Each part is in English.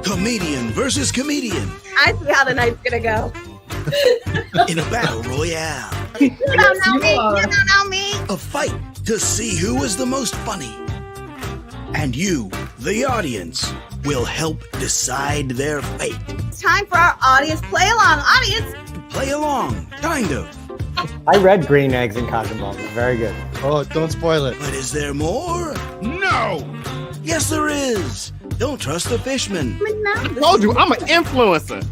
Comedian versus comedian I see how the night's gonna go. in a battle royale. You don't know me. You don't know me. A fight to see who is the most funny. And you, the audience, will help decide their fate. It's time for our audience play along. Audience, Play along, kind of. I read Green Eggs and Cotton Balls. Very good. Oh, don't spoil it. But is there more? No! Yes, there is. Don't trust the fishman. I told you, I'm an influencer.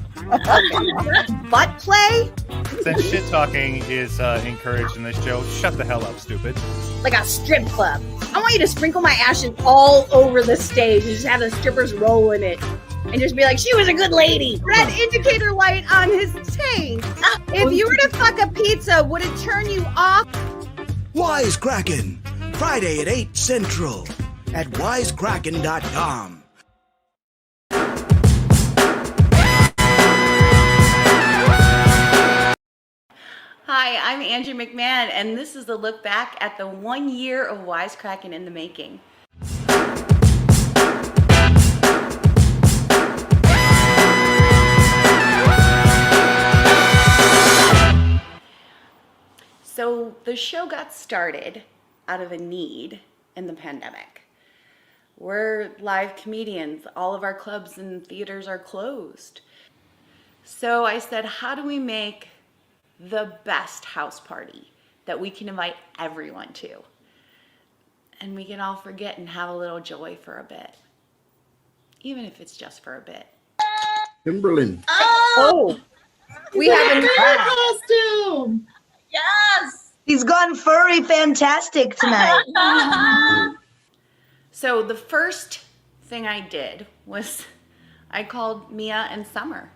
butt play Since shit talking is encouraged in this show, shut the hell up, stupid. like a strip club. I want you to sprinkle my ashes all over the stage and just have the strippers roll in it. And just be like, she was a good lady. Red indicator light on his tank. If you were to fuck a pizza, would it turn you off? Wisecrackin, Friday at 8 Central at wisecrackin.com. Hi, I'm Angie McMahon, and this is a look back at the 1 year of Wisecrackin in the making. So the show got started out of a need in the pandemic. We're live comedians. All of our clubs and theaters are closed. So I said, how do we make the best house party that we can invite everyone to? And we can all forget and have a little joy for a bit. Even if it's just for a bit. Timberland. Oh, we have a costume. Yes! He's gone furry fantastic tonight. So the first thing I did was I called Mia and Summer.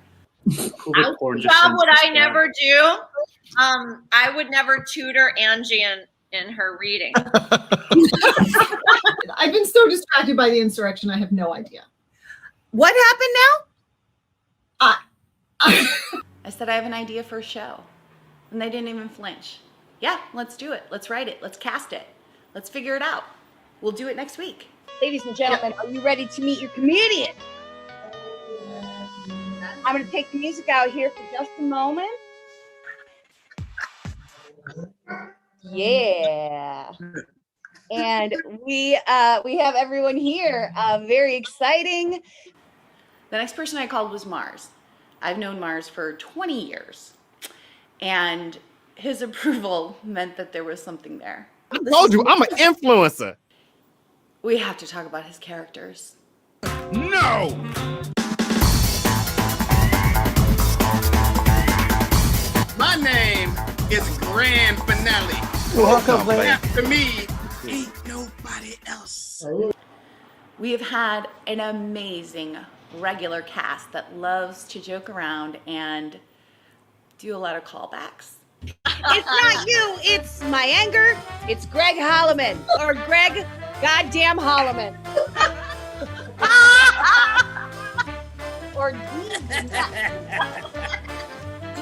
Job would I never do. I would never tutor Angie in her reading. I've been so distracted by the insurrection, I have no idea. What happened now? I said, I have an idea for a show. And they didn't even flinch. Yeah, let's do it. Let's write it. Let's cast it. Let's figure it out. We'll do it next week. Ladies and gentlemen, are you ready to meet your comedian? I'm going to take the music out here for just a moment. Yeah. And we have everyone here. Very exciting. The next person I called was Mars. I've known Mars for 20 years. And his approval meant that there was something there. I told you, I'm an influencer. We have to talk about his characters. No! My name is Grand Finale. Welcome, ladies. After me, Ain't nobody else. We have had an amazing regular cast that loves to joke around and do a lot of callbacks. It's not you, it's my anger. It's Greg Holloman or Greg Goddamn Holloman. Or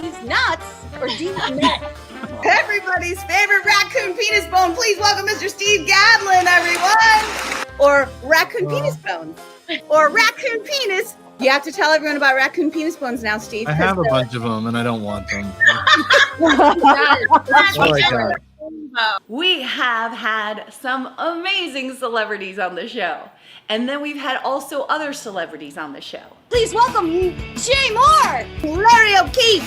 these nuts or these nuts. Everybody's favorite raccoon penis bone. Please welcome Mr. Steve Gadlin, everyone. Or raccoon penis bones. Or raccoon penis. You have to tell everyone about raccoon penis bones now, Steve. I have a bunch of them and I don't want them. We have had some amazing celebrities on the show. And then we've had also other celebrities on the show. Please welcome Jay Moore, Larry O'Keefe,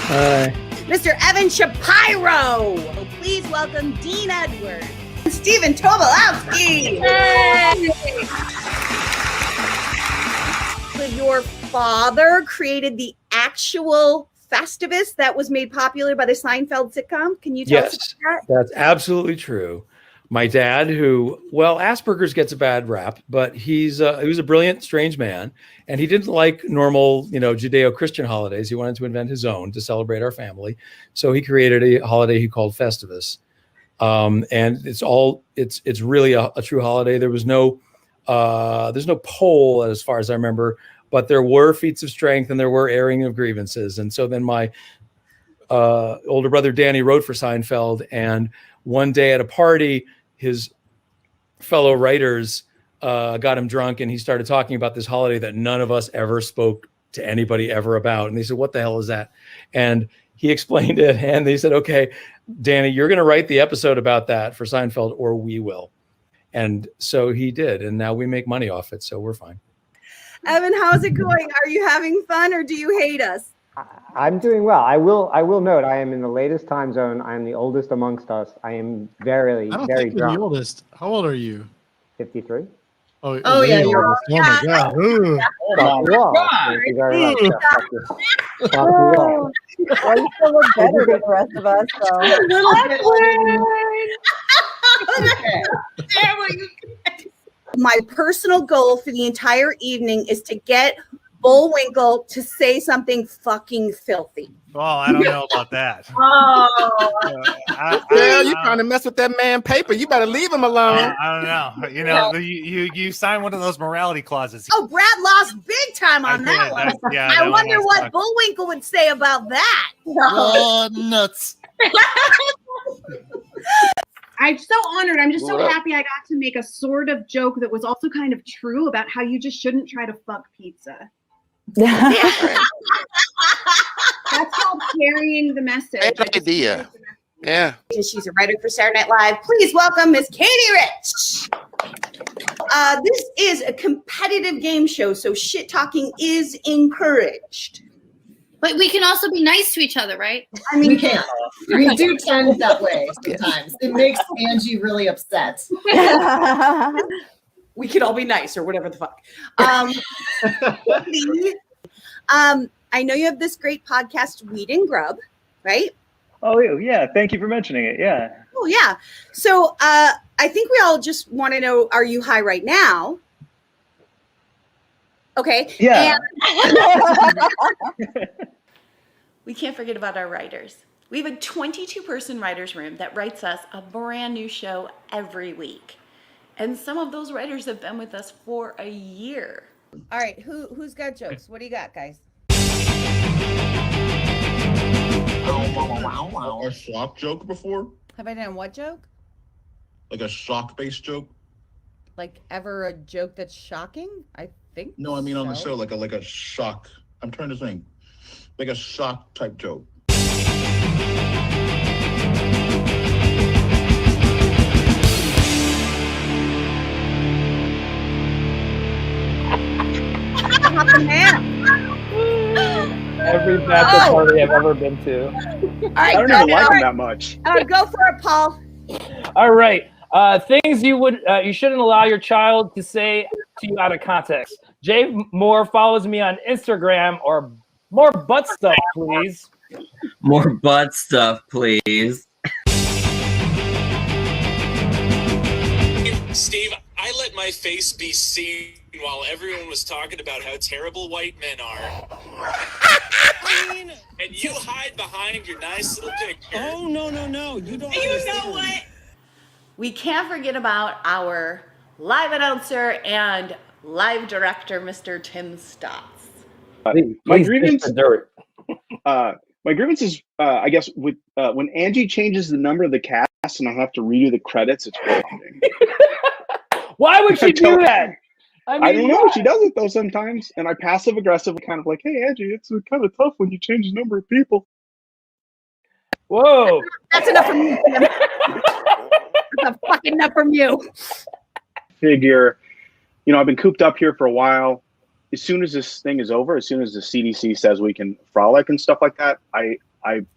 Hi. Mr. Evan Shapiro. Please welcome Dean Edwards, Stephen Tobolowsky. Your father created the actual Festivus that was made popular by the Seinfeld sitcom. Can you tell us about that? That's absolutely true. My dad, who, well, Asperger's gets a bad rap, but he was a brilliant, strange man, and he didn't like normal, Judeo-Christian holidays. He wanted to invent his own to celebrate our family, so he created a holiday he called Festivus, and it's really a true holiday. There's no poll as far as I remember, but there were feats of strength and there were airing of grievances, and so then my older brother Danny wrote for Seinfeld, and one day at a party, his fellow writers got him drunk, and he started talking about this holiday that none of us ever spoke to anybody ever about. And they said, what the hell is that? And he explained it, and they said, okay, Danny, you're going to write the episode about that for Seinfeld, or we will. And so he did, and now we make money off it, so we're fine. Evan, how's it going? Are you having fun, or do you hate us? I'm doing well. I will note I am in the latest time zone. I am the oldest amongst us. I am very I don't very think you're drunk. the oldest. How old are you? 53. Oh yeah, you're you're oldest. Oh my god. Ooh. Thank you very much. Yeah, thank you. Thank you all. Well, you still look better than the rest of us, so. My personal goal for the entire evening is to get Bullwinkle to say something fucking filthy. Well, I don't know about that. Girl, you trying to mess with that man paper. You better leave him alone. I don't know. You know, you signed one of those morality clauses. Oh, Brad lost big time on that one. I wonder what Bullwinkle would say about that. Nuts. I'm so honored. I'm just so happy I got to make a sort of joke that was also kind of true about how you just shouldn't try to fuck pizza. That's called carrying the message. Great idea. Yeah. She's a writer for Saturday Night Live. Please welcome Miss Katie Rich. This is a competitive game show, so shit talking is encouraged. But we can also be nice to each other, right? I mean, we can. We do tend that way sometimes. It makes Angie really upset. We could all be nice or whatever the fuck. I know you have this great podcast, Weed and Grub, right? Oh, yeah. Thank you for mentioning it. Yeah. Oh, yeah. So I think we all just want to know, are you high right now? Okay. Yeah. We can't forget about our writers. We have a 22-person writers room that writes us a brand new show every week. And some of those writers have been with us for a year. All right, who's got jokes? What do you got, guys? A shock joke before? Have I done what joke? Like a shock-based joke? Like ever a joke that's shocking? I think. No, I mean on the show, like a shock. I'm trying to think. Like a shock type joke. Every bachelor party I've ever been to. All right, I don't even like them that much. Go for it, Paul. All right. Things you shouldn't allow your child to say to you out of context. Jay Moore follows me on Instagram, or more butt stuff, please. More butt stuff, please. Steve, I let my face be seen while everyone was talking about how terrible white men are. And you hide behind your nice little picture. Oh, no. You don't know what? We can't forget about our live announcer and live director, Mr. Tim Stotts. My grievance is, I guess, with when Angie changes the number of the cast and I have to redo the credits, it's frustrating. Why would she do that? I don't know. She does it though sometimes, and I passive aggressively kind of like, "Hey, Angie, it's kind of tough when you change the number of people." Whoa, that's enough from you, Tim. That's fucking enough from you. Figure, I've been cooped up here for a while. As soon as this thing is over, as soon as the CDC says we can frolic and stuff like that, I'm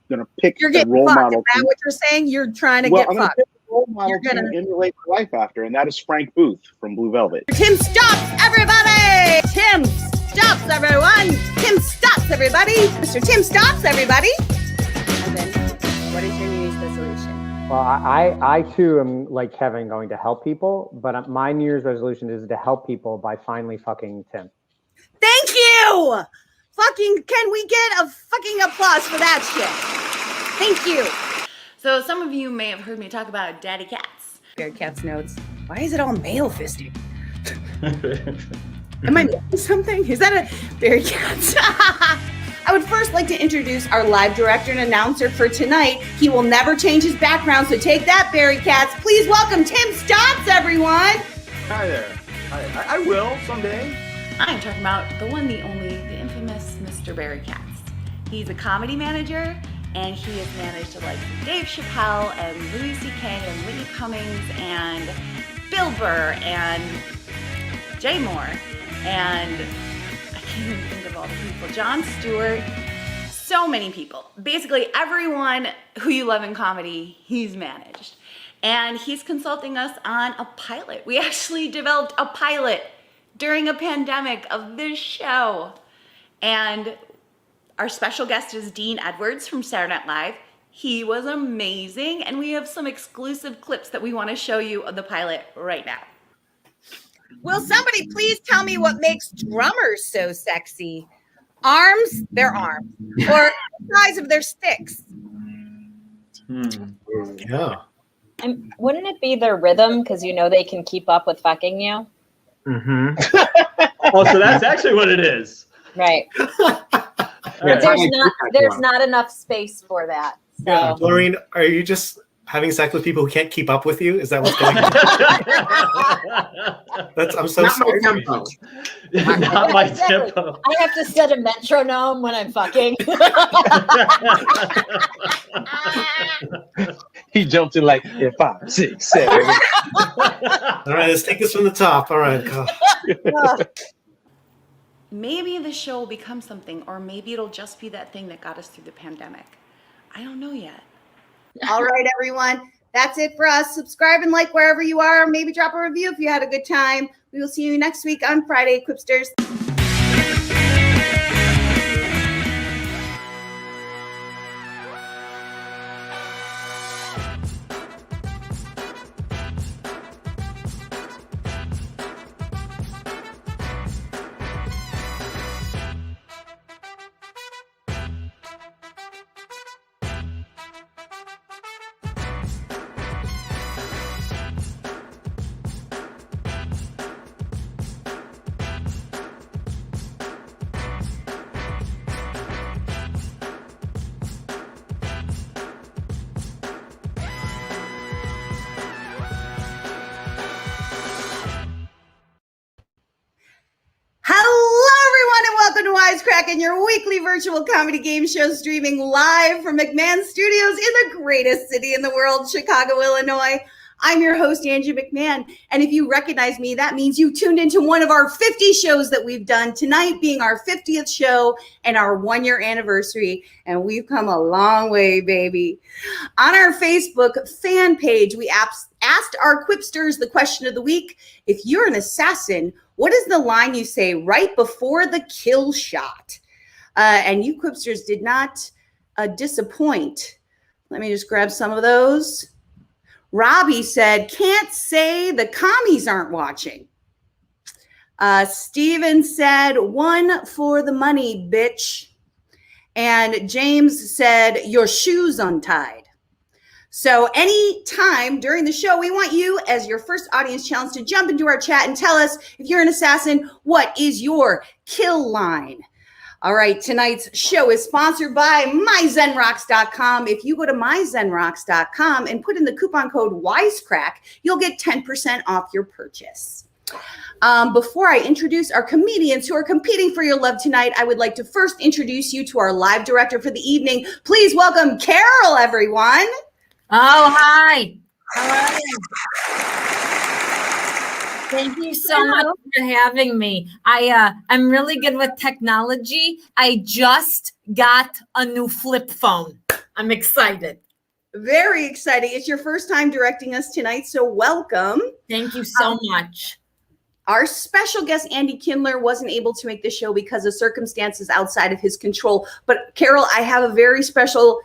gonna pick the role model. Is that what you're saying? You're trying to get I'm gonna fucked. pick the role model to emulate my life after, and that is Frank Booth from Blue Velvet. Tim Stotts, everybody! Tim Stotts, everyone! Tim Stotts, everybody! Mr. Tim Stotts, everybody! And then, what is your New Year's resolution? Well, I too am like Kevin, going to help people, but my New Year's resolution is to help people by finally fucking Tim. Thank you! Can we get a fucking applause for that shit? Thank you. So some of you may have heard me talk about daddy cats. Bear Cats notes. Why is it all male fisting? Am I missing something? Is that a Barry Cats? I would first like to introduce our live director and announcer for tonight. He will never change his background, so take that, Barry Cats. Please welcome Tim Stotts, everyone. Hi there. I will someday. I'm talking about the one, the only, the infamous Mr. Barry Katz. He's a comedy manager, and he has managed to like Dave Chappelle and Louis C.K. and Whitney Cummings and Bill Burr and Jay Moore, and I can't even think of all the people. Jon Stewart, so many people. Basically everyone who you love in comedy, he's managed. And he's consulting us on a pilot. We actually developed a pilot during a pandemic of this show. And our special guest is Dean Edwards from Saturday Night Live. He was amazing, and we have some exclusive clips that we want to show you of the pilot right now. Will somebody please tell me what makes drummers so sexy? Arms, their arms, or the size of their sticks? Yeah. And wouldn't it be their rhythm? Because you know they can keep up with fucking you. Mm-hmm. Oh, so that's actually what it is. Right. But there's not enough space for that. So. Yeah, Maureen, are you just having sex with people who can't keep up with you? Is that what's going on? I'm so Not sorry. my tempo. Not my tempo. I have to set a metronome when I'm fucking. He jumped in like 5, 6, 7. All right, let's take this from the top. All right, go. Maybe the show will become something, or maybe it'll just be that thing that got us through the pandemic. I don't know yet. All right, everyone. That's it for us. Subscribe and like wherever you are. Maybe drop a review if you had a good time. We will see you next week on Friday, Quipsters. Wisecrackin, your weekly virtual comedy game show streaming live from McMahon Studios in the greatest city in the world, Chicago, Illinois. I'm your host, Angie McMahon, and if you recognize me, that means you tuned into one of our 50 shows that we've done, tonight being our 50th show and our 1-year anniversary, and we've come a long way, baby. On our Facebook fan page, we asked our Quipsters the question of the week: if you're an assassin, what is the line you say right before the kill shot? And you Quipsters did not disappoint. Let me just grab some of those. Robbie said, can't say the commies aren't watching. Steven said, one for the money, bitch. And James said, your shoes untied. So any time during the show, we want you as your first audience challenge to jump into our chat and tell us, if you're an assassin, what is your kill line? All right, tonight's show is sponsored by myzenrocks.com. If you go to myzenrocks.com and put in the coupon code Wisecrack, you'll get 10% off your purchase. Before I introduce our comedians who are competing for your love tonight, I would like to first introduce you to our live director for the evening. Please welcome Carol, everyone. Oh, hi. How are you? Thank you so much for having me. I'm really good with technology. I just got a new flip phone. I'm excited. Very exciting. It's your first time directing us tonight, so welcome. Thank you so much. Our special guest, Andy Kindler, wasn't able to make the show because of circumstances outside of his control. But Carol, I have a very special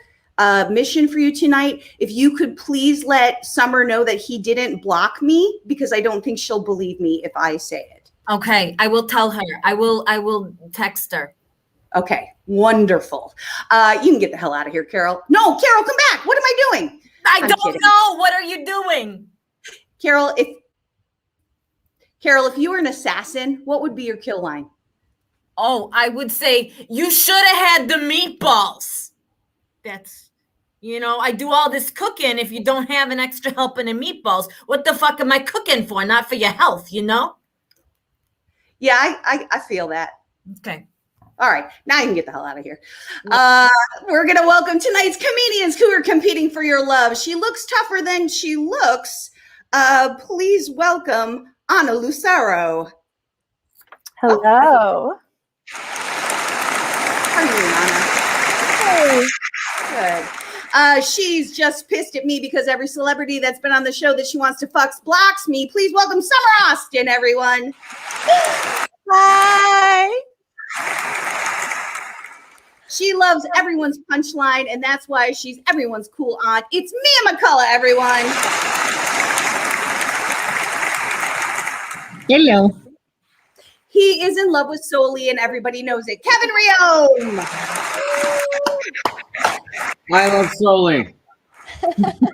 mission for you tonight. If you could please let Summer know that he didn't block me, because I don't think she'll believe me if I say it. Okay, I will tell her. I will text her. Okay, wonderful. You can get the hell out of here, Carol. No, Carol, come back. What am I doing? I don't know. What are you doing? Carol, if you were an assassin, what would be your kill line? Oh, I would say you should have had the meatballs. That's, I do all this cooking. If you don't have an extra helping of meatballs, what the fuck am I cooking for? Not for your health, Yeah, I feel that. Okay. All right, now you can get the hell out of here. We're going to welcome tonight's comedians who are competing for your love. She looks tougher than she looks. Please welcome Ana Lucero. Hello. How are you, Ana? Hey. Good. She's just pissed at me because every celebrity that's been on the show that she wants to fuck blocks me. Please welcome Summer Austin, everyone. Hi. She loves everyone's punchline, and that's why she's everyone's cool aunt. It's Mia McCullough, everyone. Hello. He is in love with Soli, and everybody knows it. Kevin Riome. I love Soli. She could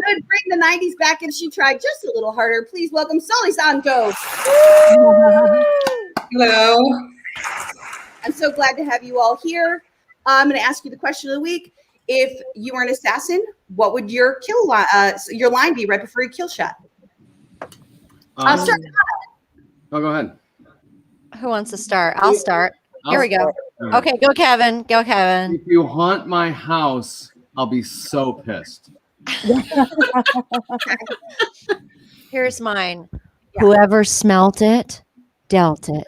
bring the 90s back if she tried just a little harder. Please welcome Soli Santos. Hello. I'm so glad to have you all here. I'm going to ask you the question of the week. If you were an assassin, what would your your line be right before your kill shot? I'll start. Oh, go ahead. Who wants to start? I'll start. Here we go. Start. Okay, go Kevin. Go Kevin. If you haunt my house, I'll be so pissed. Here's mine. Whoever smelt it, dealt it.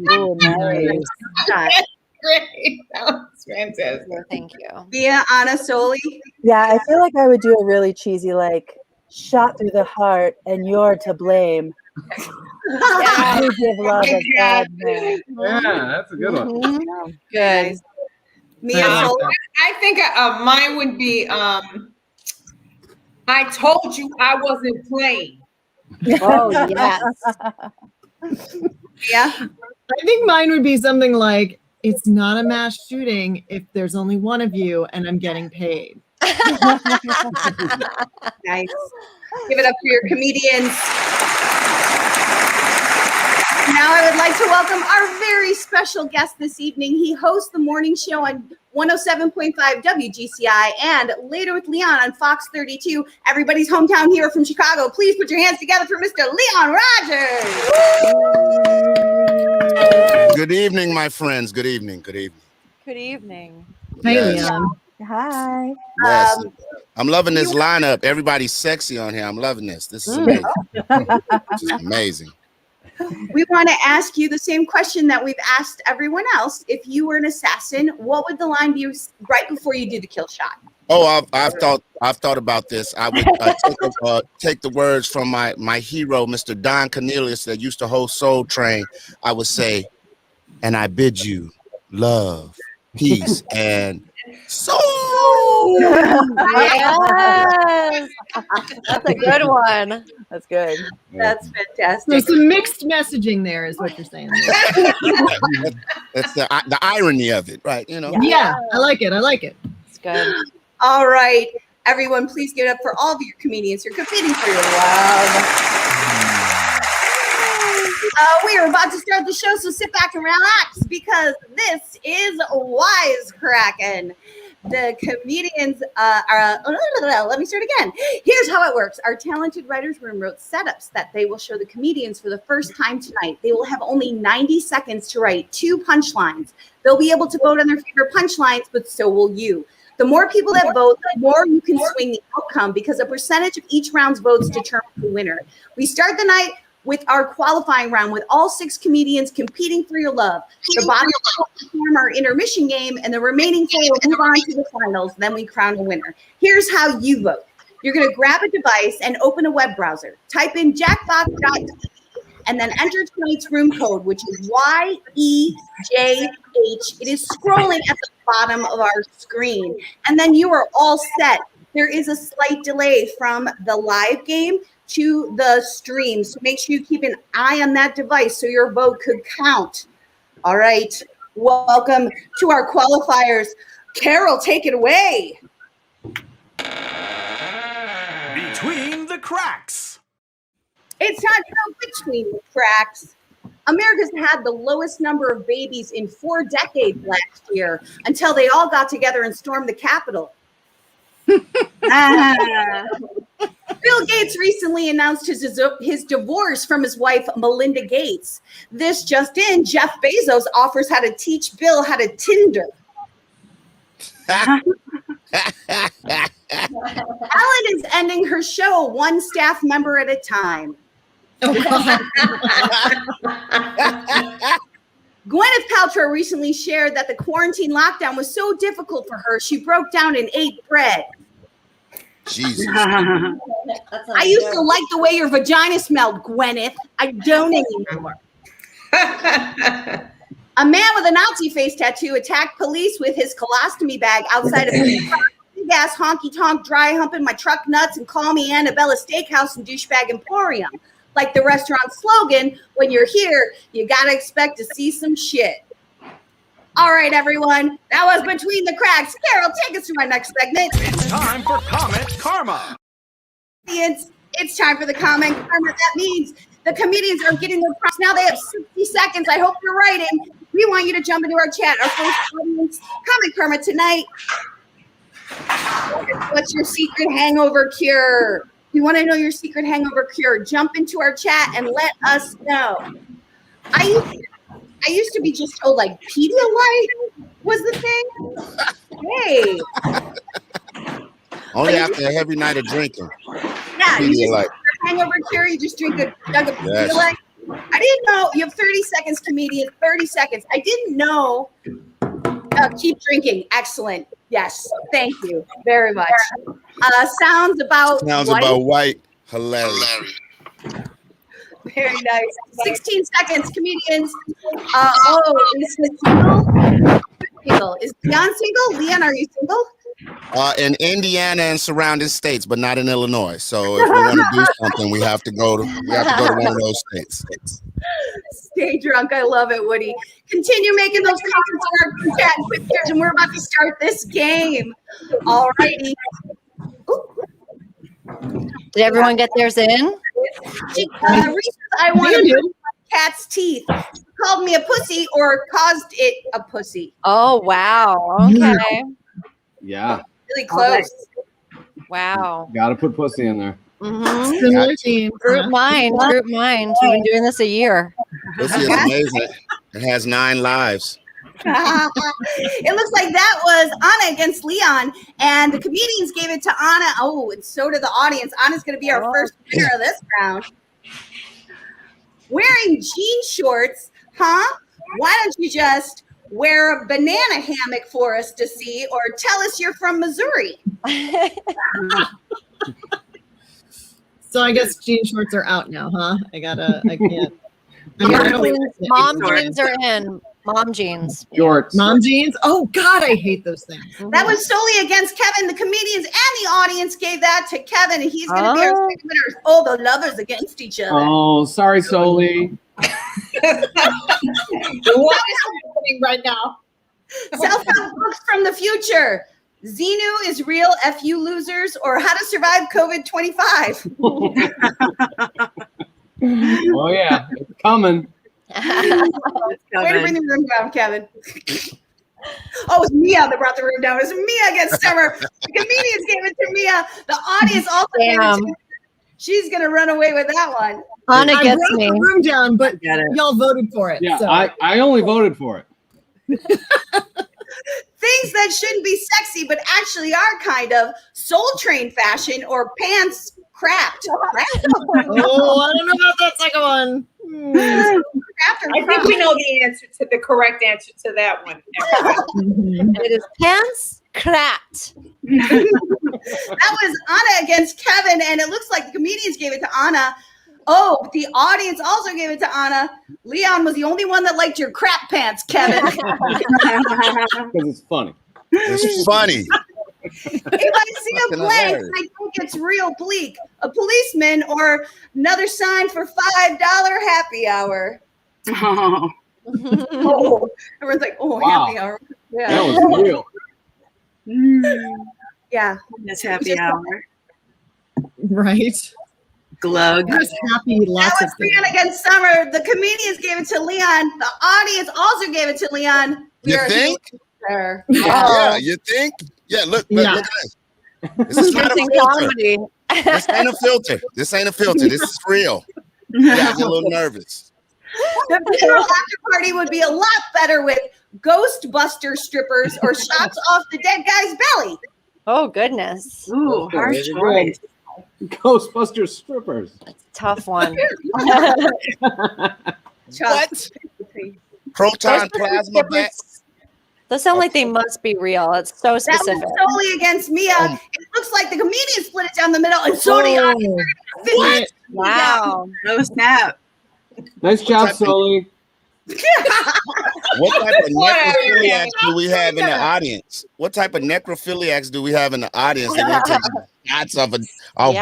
Oh, nice. Great. That was fantastic. Thank you. Mia, Ana, Soli. Yeah, I feel like I would do a really cheesy, like, shot through the heart and you're to blame. Yeah. You give love a bad man. Yeah, that's a good one. Mm-hmm. Good. Mia, Soli. I think mine would be I told you I wasn't playing. Oh, yes. Yeah. I think mine would be something like, it's not a mass shooting if there's only one of you and I'm getting paid. Nice. Give it up for your comedians. Now I would like to welcome our very special guest this evening. He hosts the morning show on 107.5 WGCI and Later with Leon on Fox 32. Everybody's hometown hero from Chicago. Please put your hands together for Mr. Leon Rogers. Good evening, my friends. Good evening. Good evening. Good evening. Hey, Yes. Leon. Hi. Yes. I'm loving this lineup. Everybody's sexy on here. I'm loving this. This is amazing. This is amazing. We want to ask you the same question that we've asked everyone else. If you were an assassin, what would the line be right before you do the kill shot? Oh, I've thought about this. I would take the words from my hero, Mr. Don Cornelius, that used to host Soul Train. I would say, and I bid you love, peace, and soul. Yes. That's a good one. That's good. That's fantastic. There's some mixed messaging there, is what you're saying. That's the irony of it, right? You know. Yeah, I like it. I like it. It's good. All right. Everyone, please give it up for all of your comedians who are competing for your love. We are about to start the show, so sit back and relax because this is Wisecrackin. The comedians let me start again. Here's how it works. Our talented writers room wrote setups that they will show the comedians for the first time tonight. They will have only 90 seconds to write 2 punchlines. They'll be able to vote on their favorite punchlines, but so will you. The more people that vote, the more you can swing the outcome because a percentage of each round's votes determines the winner. We start the night with our qualifying round with all 6 comedians competing for your love. The bottom 4 perform our intermission game, and the remaining 4 will move on to the finals. Then we crown a winner. Here's how you vote. You're going to grab a device and open a web browser. Type in jackbox.tv and then enter tonight's room code, which is YEJH. It is scrolling at the bottom of our screen. And then you are all set. There is a slight delay from the live game to the stream. So make sure you keep an eye on that device so your vote could count. All right. Welcome to our qualifiers. Carol, take it away. Between the cracks. It's time to go between the cracks. America's had the lowest number of babies in 4 decades last year until they all got together and stormed the Capitol. Bill Gates recently announced his divorce from his wife, Melinda Gates. This just in, Jeff Bezos offers how to teach Bill how to Tinder. Ellen is ending her show one staff member at a time. Gwyneth Paltrow recently shared that the quarantine lockdown was so difficult for her, she broke down and ate bread. Jesus. I used to like the way your vagina smelled, Gwyneth. I don't anymore. A man with a Nazi face tattoo attacked police with his colostomy bag outside of big-ass honky-tonk dry humping my truck nuts and call me Annabella Steakhouse and Douchebag Emporium. Like the restaurant slogan, when you're here, you gotta expect to see some shit. All right, everyone. That was Between the Cracks. Carol, take us to our next segment. It's time for Comment Karma. It's time for the Comment Karma. That means the comedians are getting their props. Now they have 60 seconds. I hope you're writing. We want you to jump into our chat. Our first audience, Comment Karma tonight. What's your secret hangover cure? We want to know your secret hangover cure. Jump into our chat and let us know. I used to be just told like Pedialyte was the thing. Hey. Only after a heavy night of drinking. Yeah, you just Pedialyte. hangover cure. You just drink a jug of Pedialyte. I didn't know. You have 30 seconds, comedian. 30 seconds. I didn't know. Keep drinking. Excellent. Yes. Thank you very much. Sounds about white. Hilarious. Very nice. 16 seconds, comedians. Is he single? Is Leon single? Leon, are you single? In Indiana and surrounding states, but not in Illinois. So if we want to do something, we have to go to one of those states. Stay drunk. I love it, Woody. Continue making those comments in our chat quick, and we're about to start this game. All righty. Did everyone get theirs in? Reasons I want to brush my cat's teeth. She called me a pussy or caused it a pussy. Oh, wow. Okay. Yeah. Really close. Wow. Got to put pussy in there. Mm-hmm. Group mind. We've been doing this a year. Pussy is amazing. It has 9 lives. It looks like that was Anna against Leon, and the comedians gave it to Anna. Oh, and so did the audience. Anna's going to be our first winner of this round. Wearing jean shorts, huh? Why don't you just wear a banana hammock for us to see, or tell us you're from Missouri? So I guess jean shorts are out now, huh? I can't. Mom jeans are in. Mom jeans. Shorts. Mom jeans? Oh, God, I hate those things. That was solely against Kevin. The comedians and the audience gave that to Kevin, and he's going to be our second winner. Oh, the lovers against each other. Oh, sorry, Soli. What is happening right now? Self-help books from the future. Xenu is real, F you losers, or how to survive COVID-25. Oh, yeah. It's coming. Way to bring the room down, Kevin. Oh, it was Mia that brought the room down. It was Mia against Summer. The comedians gave it to Mia. The audience also gave it to Mia. She's going to run away with that one. Anna gets I brought me. the room down, but y'all voted for it. Yeah, so. I only voted for it. Things that shouldn't be sexy, but actually are kind of Soul Train fashion or pants crapped. Oh, I don't know about that second one. I think we know the correct answer to that one. It is pants cracked. That was Anna against Kevin, and it looks like the comedians gave it to Anna. Oh, the audience also gave it to Anna. Leon was the only one that liked your crap pants, Kevin. Because it's funny. It's funny. If I see a blank, I think it's real bleak. A policeman or another sign for $5 happy hour. Oh. Everyone's like, oh, Wow. happy hour. Yeah. That was real. Yeah. That's happy hour. Right. Glug. There's happy lots That of was things. Leon against Summer. The comedians gave it to Leon. The audience also gave it to Leon. You think? There. Yeah, you think? Yeah, look at this. This is not a filter. Comedy. This ain't a filter. This ain't a filter. This is real. You guys are a little nervous. The funeral after party would be a lot better with Ghostbuster strippers or shots off the dead guy's belly. Oh goodness. Ooh, harsh choice. Ghostbusters strippers. Tough one. What? Proton plasma back. Those sound like they must be real. It's so specific. That was solely against Mia. It looks like the comedian split it down the middle, and so did I. Wow. No snap. Nice job, Sully. What type of necrophiliacs do we have in the audience? What type of necrophiliacs do we have in the audience that want to take shots of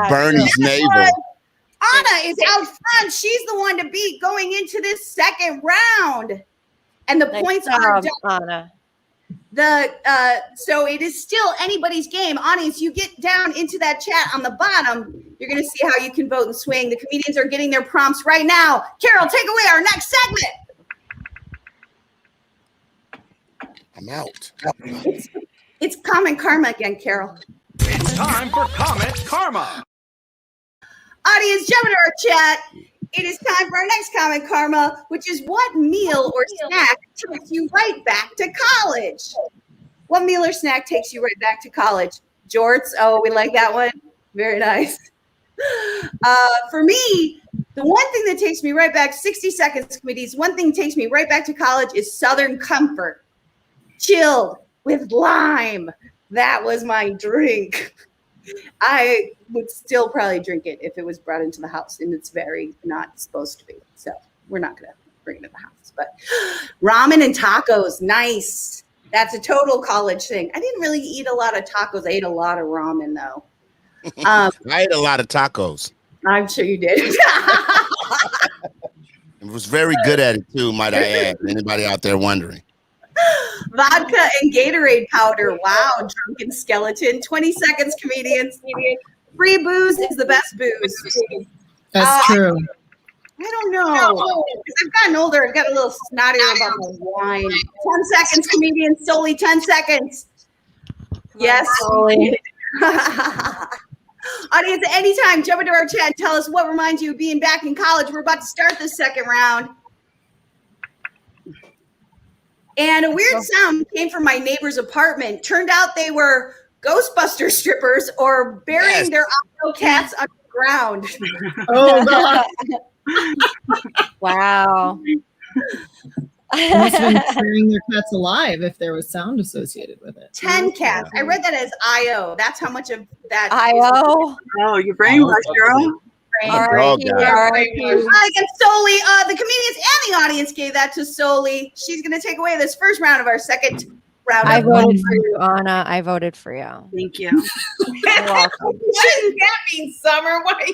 Bernie's navel? Anna is out front. She's the one to beat going into this second round. And the points are done. Anna. So it is still anybody's game. Audience, you get down into that chat on the bottom. You're going to see how you can vote and swing. The comedians are getting their prompts right now. Carol, take away our next segment. I'm out. It's Comment Karma again, Carol. It's time for Comment Karma. Audience, jump into our chat. It is time for our next Comment Karma, which is what meal or snack takes you right back to college? What meal or snack takes you right back to college? Jorts. Oh, we like that one. Very nice. For me, the one thing that takes me right back, 60 seconds, comedies, one thing that takes me right back to college is Southern Comfort. Chilled with lime. That was my drink. I would still probably drink it if it was brought into the house, and it's very not supposed to be. So we're not going to bring it in the house. But ramen and tacos, nice. That's a total college thing. I didn't really eat a lot of tacos. I ate a lot of ramen, though. I ate a lot of tacos. I'm sure you did. I was very good at it, too, might I add. Anybody out there wondering? Vodka and Gatorade powder. Wow, drunken skeleton. 20 seconds, comedians. Free booze is the best booze. That's true. I don't know. As I've gotten older, I've got a little snottier about my wine. 10 seconds, comedians. Solely 10 seconds. Yes. Audience, at any time, jump into our chat and tell us what reminds you of being back in college. We're about to start the second round. And a weird sound came from my neighbor's apartment. Turned out they were Ghostbuster strippers or burying their auto cats underground. Oh, God. Wow. They must have been burying their cats alive if there was sound associated with it. 10 cats. I read that as IO. That's how much of that. IO? Oh, you're brainwashed, girl. R.I.P. Again, Soli. The comedians and the audience gave that to Soli. She's going to take away this first round of our second round. I voted for you, Anna. I voted for you. Thank you. You're welcome. What does that mean, Summer? Why?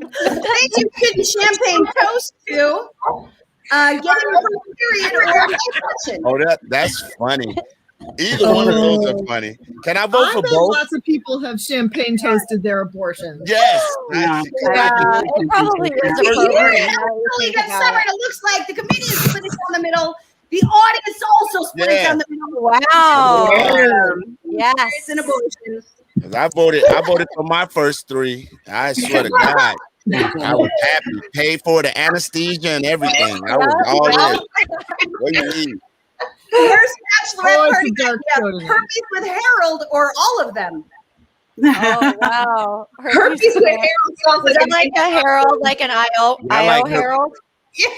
Thank you, kid champagne toast to getting a period or a Oh, that's funny. Either one of those are funny. Can I vote for both? Lots of people have champagne toasted their abortions. Yes. It probably is appropriate. You got Summer, and it looks like the comedians split it down the middle. The audience also split it down the middle. Wow. Yes. Yes. And abortions. I voted for my first three. I swear to God. I was happy. Paid for the anesthesia and everything. I was all in. What do you need? First bachelorette party, herpes with Harold or all of them? Oh, wow. Herpes with Harold sounds Is it like a Harold, like an IO Harold?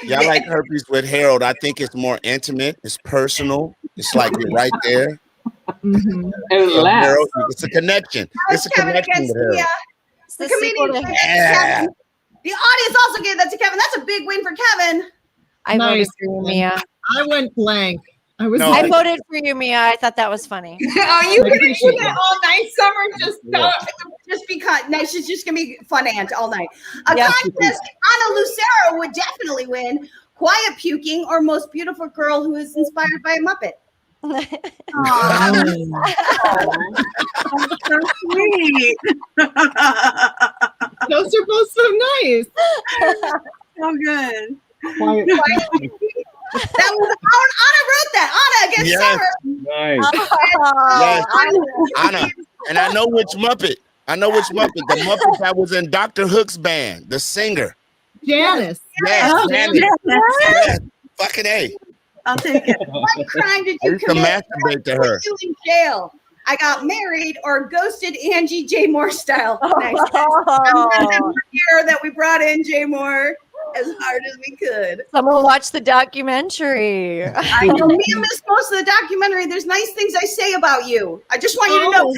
Yeah, I like herpes with Harold. I think it's more intimate. It's personal. It's like you're right there. Mm-hmm. Harold, it's a connection. It's a connection with Harold. The comedian Kevin. The audience also gave that to Kevin. That's a big win for Kevin. I voted for you, Mia. I went blank. I voted for you, Mia. I thought that was funny. Oh, you gonna do that all night, Summer? Just because she's just gonna be fun aunt all night. A contest Anna Lucero would definitely win. Quiet puking or most beautiful girl who is inspired by a Muppet. That's so sweet. Those are both so nice. So good. That was Anna wrote that. Anna against Summer. Nice. Yes. Anna. And I know which Muppet. I know which Muppet. The Muppet that was in Dr. Hook's band, the singer. Janice. Yes, Oh, Janice. Janice. Yes. Fucking A. I'll take it. What crime did I you used to commit? masturbate to her. You in jail? I got married or ghosted Angie J. Moore style. Nice. I'm here that we brought in J. Moore as hard as we could. Someone watch the documentary. I know me missed most of the documentary. There's nice things I say about you. I just want you to know.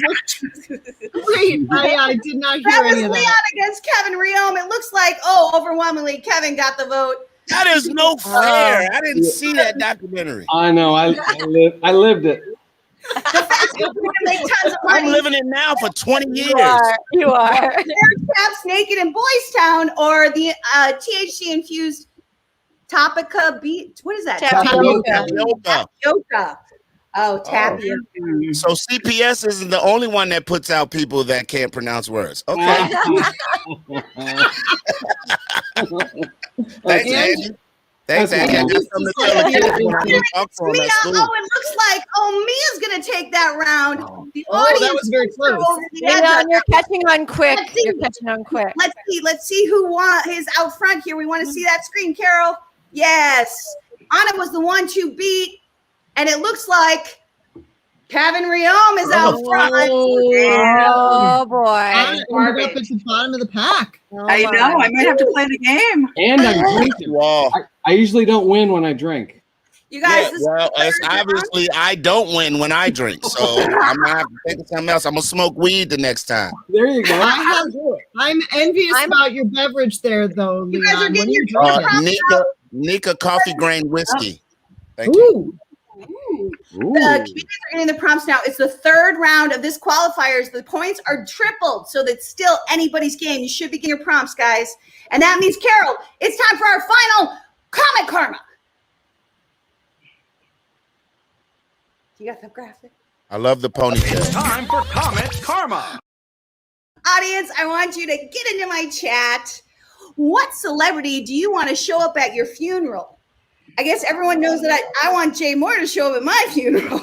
Great. I did not hear That was any of Leon that. against Kevin Riom. It looks like, overwhelmingly Kevin got the vote. That is no fair. I didn't see that documentary. I know. I lived it. The fact that we're gonna make tons of money. I'm living it now for 20 years. You are. Chaps naked in Boys Town or the THC infused Topica beat. What is that? Tapioca. Tapioca. Oh, tapioca. So CPS isn't the only one that puts out people that can't pronounce words. Okay. Thanks, Angie. Thanks, Angie. I got something to tell the kids when I talk to them at school. Oh, it looks like Mia's gonna take that round. The Oh, audience that was very close. You're catching on quick. You're catching on quick. Let's see who is out front here. We want to see that screen, Carol. Yes. Anna was the 1-2 beat, and it looks like Kevin Riom is out front. Oh boy. Anna ended up at the bottom of the pack. I know. I might have to play the game. And I'm drinking. I usually don't win when I drink. You guys, it's obviously I don't win when I drink, so I'm gonna have to think of something else. I'm gonna smoke weed the next time. There you go. I'm envious about your beverage there, though, Leon. You guys are getting What are you drinking? Nika coffee grain whiskey. Thank you. The comedians are getting the prompts now. It's the third round of this qualifiers. The points are tripled, so that's still anybody's game. You should be getting your prompts, guys. And that means, Carol, it's time for our final comment karma. You got the graphic? I love the ponytail. It's time for comment karma. Audience, I want you to get into my chat. What celebrity do you want to show up at your funeral? I guess everyone knows that I want Jay Moore to show up at my funeral.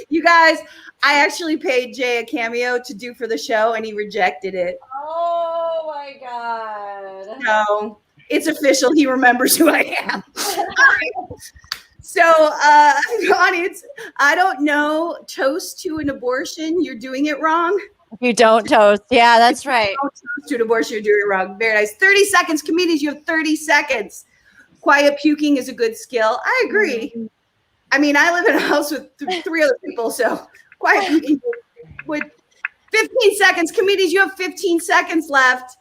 You guys, I actually paid Jay a cameo to do for the show, and he rejected it. Oh my God. So it's official. He remembers who I am. All right. So, audience, I don't know. Toast to an abortion. You're doing it wrong. You don't toast. Yeah, that's right. Don't toast to an abortion. You're doing it wrong. Very nice. 30 seconds. Comedians, you have 30 seconds. Quiet puking is a good skill. I agree. I mean, I live in a house with three other people, so quiet puking would 15 seconds. Comedians, you have 15 seconds left.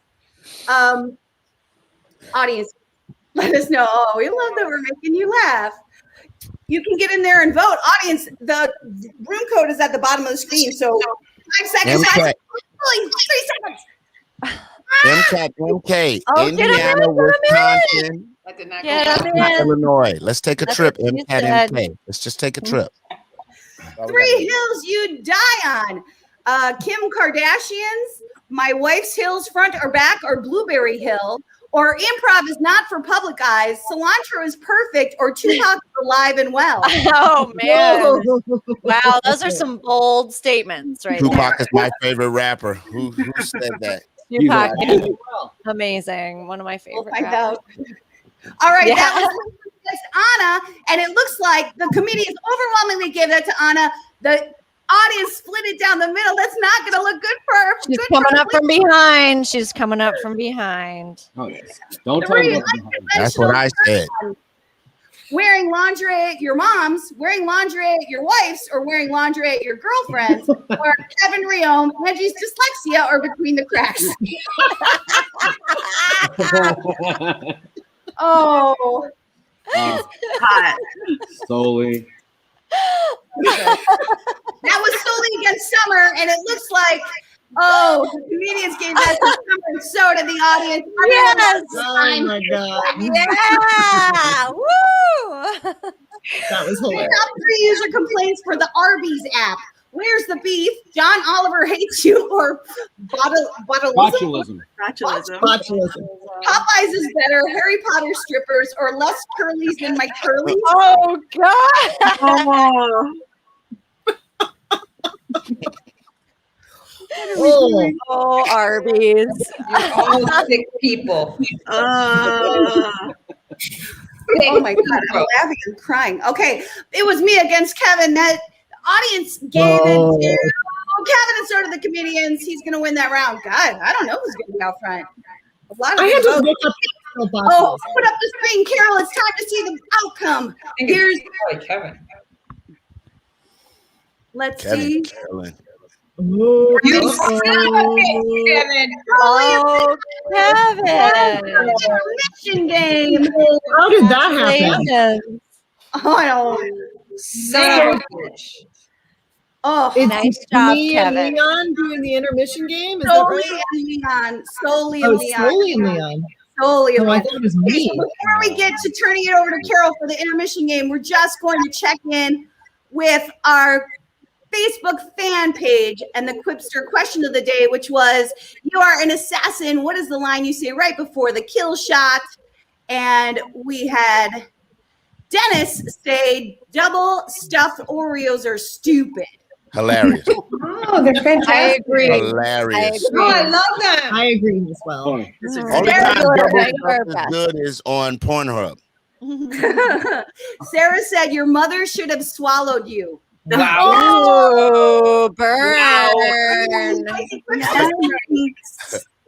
Audience, let us know. Oh, we love that we're making you laugh. You can get in there and vote. Audience, the room code is at the bottom of the screen, so 5 seconds. 3 seconds. MK, Oh, Indiana, Wisconsin, That did not Yeah, Illinois. Let's take a That's trip. what you MK. said. Let's just take a trip. 3 hills you die on. Kim Kardashian's, My Wife's Hills Front or Back, or Blueberry Hill, or Improv is not for public eyes, Cilantro is perfect, or Tupac is alive and well. Oh man! Wow, those are some bold statements, right Tupac there. is my favorite rapper. Who said that? Tupac, amazing, one of my favorite. We'll find rappers. out. All right, Yeah. that was Anna, and it looks like the comedians overwhelmingly gave that to Anna. The audience split it down the middle. That's not going to look good for her. She's Good coming for up from behind. She's coming up from behind. Oh, yes. Don't tell me. That's what I said. Wearing lingerie at your mom's, wearing lingerie at your wife's, or wearing lingerie at your girlfriend's, or Kevin Riom, Angie's dyslexia, or between the cracks. Oh, Hot. Solely. that was solely against Summer, and it looks like, the comedians gave that to Summer, and so did the audience. Yes! Oh my God. Yeah! Woo! That was The hilarious. top 3 user complaints for the Arby's app. Where's the beef? John Oliver hates you, or botulism? Botulism. Botulism. Botulism. Popeyes is better. Harry Potter strippers, or less curlies than my curlies. Oh God! Oh. Oh, Arby's. You're all sick people. Oh my God, I'm laughing and crying. Okay, it was me against Kevin. That the audience gave it to Kevin and sort of the comedians. He's going to win that round. God, I don't know who's going to be out front. A lot of I had to votes. look up. Oh, put up the screen, Carol. It's time to see the outcome. Here's Kevin. Let's Kevin, see. Carolyn. Oh, You suck it, Kevin. Oh, Kevin. Intermission game. How did that happen? Oh, I don't. Son of a bitch. Oh, It's Nice job, me Kevin. and Leon doing the intermission game. Is that solely right? and Leon. Solely Oh, and Leon. solely and Leon. Solely and Oh, I Leon. thought it was Okay, me. so before we get to turning it over to Carol for the intermission game, we're just going to check in with our Facebook fan page and the Quipster question of the day, which was, you are an assassin. What is the line you say right before the kill shot? And we had Dennis say, double stuffed Oreos are stupid. Hilarious. Oh, they're fantastic. I agree. Hilarious. Oh, I love them. I agree as well. Only time double stuff is good is on Pornhub. Sarah said, your mother should have swallowed you. Wow. Oh, burn.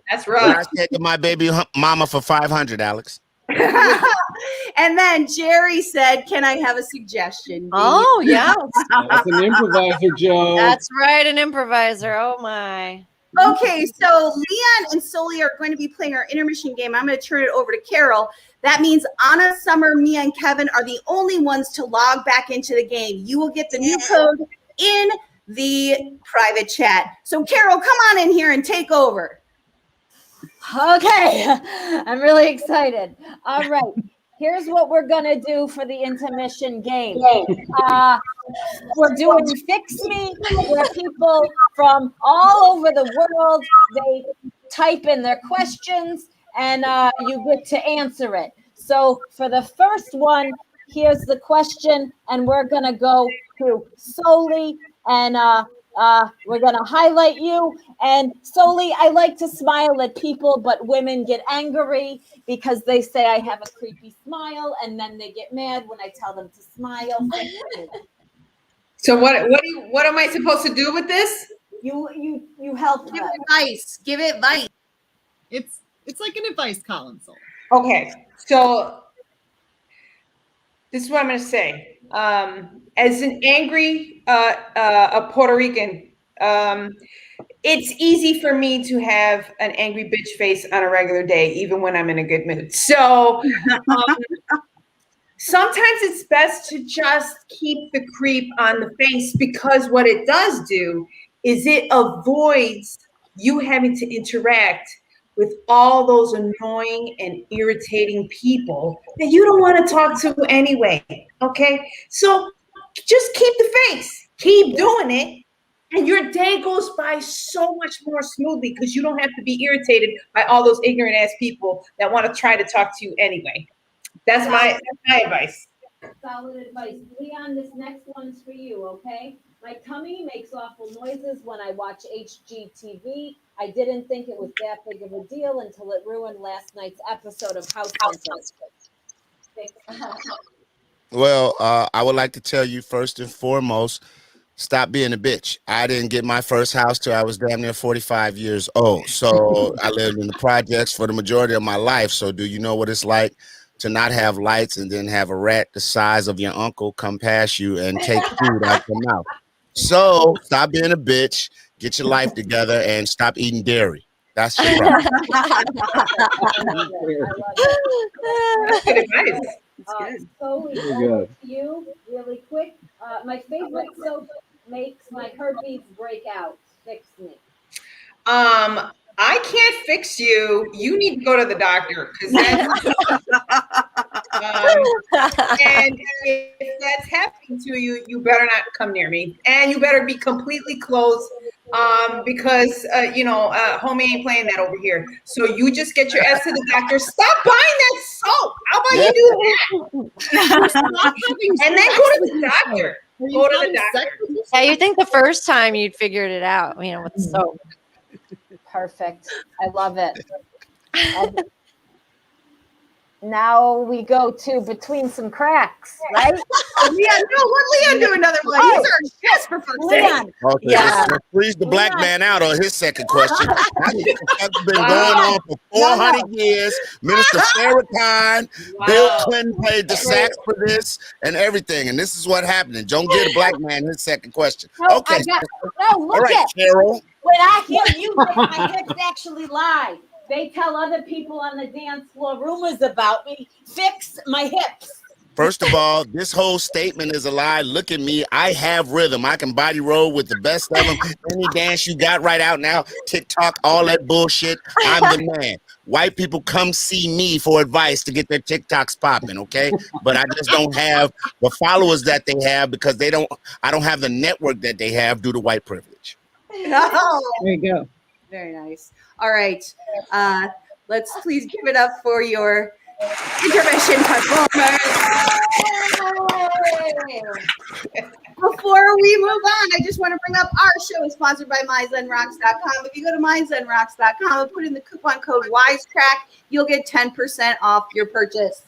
That's I rough. said to my baby mama for 500, Alex. And then Jerry said, can I have a suggestion? Oh, yeah. That's an improviser, Joe. That's right, an improviser. Oh, my. Okay, so Leon and Soli are going to be playing our intermission game. I'm going to turn it over to Carol. That means Anna, Summer, me, and Kevin are the only ones to log back into the game. You will get the new code in the private chat. So Carol, come on in here and take over. Okay, I'm really excited. All right, here's what we're gonna do for the intermission game. We're doing Fix Me, where people from all over the world, they type in their questions and you get to answer it. So for the first one, here's the question, and we're gonna go to Soli, and we're gonna highlight you. And Soli, I like to smile at people, but women get angry because they say I have a creepy smile, and then they get mad when I tell them to smile. So what am I supposed to do with this? You help Give her. advice. Give advice. It's like an advice column. So. Okay, so this is what I'm going to say. As an angry a Puerto Rican, it's easy for me to have an angry bitch face on a regular day, even when I'm in a good mood. So sometimes it's best to just keep the creep on the face, because what it does do is it avoids you having to interact with all those annoying and irritating people that you don't want to talk to anyway, okay? So just keep the face, keep doing it, and your day goes by so much more smoothly because you don't have to be irritated by all those ignorant ass people that want to try to talk to you anyway. That's my advice. Solid advice. Leon, this next one's for you, okay? My tummy makes awful noises when I watch HGTV. I didn't think it was that big of a deal until it ruined last night's episode of House Hunters. Well, I would like to tell you first and foremost, stop being a bitch. I didn't get my first house till I was damn near 45 years old. So I lived in the projects for the majority of my life. So do you know what it's like to not have lights and then have a rat the size of your uncle come past you and take food out your mouth? So stop being a bitch, get your life together, and stop eating dairy. That's your problem. Good advice. So good. you really quick. My favorite soap makes my herpes break out. Fix me. I can't fix you. You need to go to the doctor, because and if that's happening to you, you better not come near me, and you better be completely closed, because homie ain't playing that over here. So you just get your ass to the doctor. Stop buying that soap. How about you do that? And then go to the doctor. Go to the doctor. Yeah, you think the first time you'd figured it out, with the soap. Perfect. I love it. Now we go to Between Some Cracks, right? Leon, no, let Leon do another one. He's our guest for fuck's sake. Leon. Okay, Yeah. let's freeze the black man out on his second question. That's been going on for 400 years. Minister Farrakhan, Bill Clinton paid the sax for this and everything. And this is what happened. Don't give the black man his second question. No, Okay. no, look All right, at Carol. when I hear you, my hips actually lie. They tell other people on the dance floor rumors about me. Fix my hips. First of all, this whole statement is a lie. Look at me. I have rhythm. I can body roll with the best of them. Any dance you got right out now, TikTok, all that bullshit, I'm the man. White people come see me for advice to get their TikToks popping, okay? But I just don't have the followers that they have because I don't have the network that they have due to white privilege. No. There you go. Very nice. All right. Let's please give it up for your intermission performers. Before we move on, I just want to bring up our show is sponsored by MyZenRocks.com. If you go to MyZenRocks.com and put in the coupon code Wisecrack, you'll get 10% off your purchase.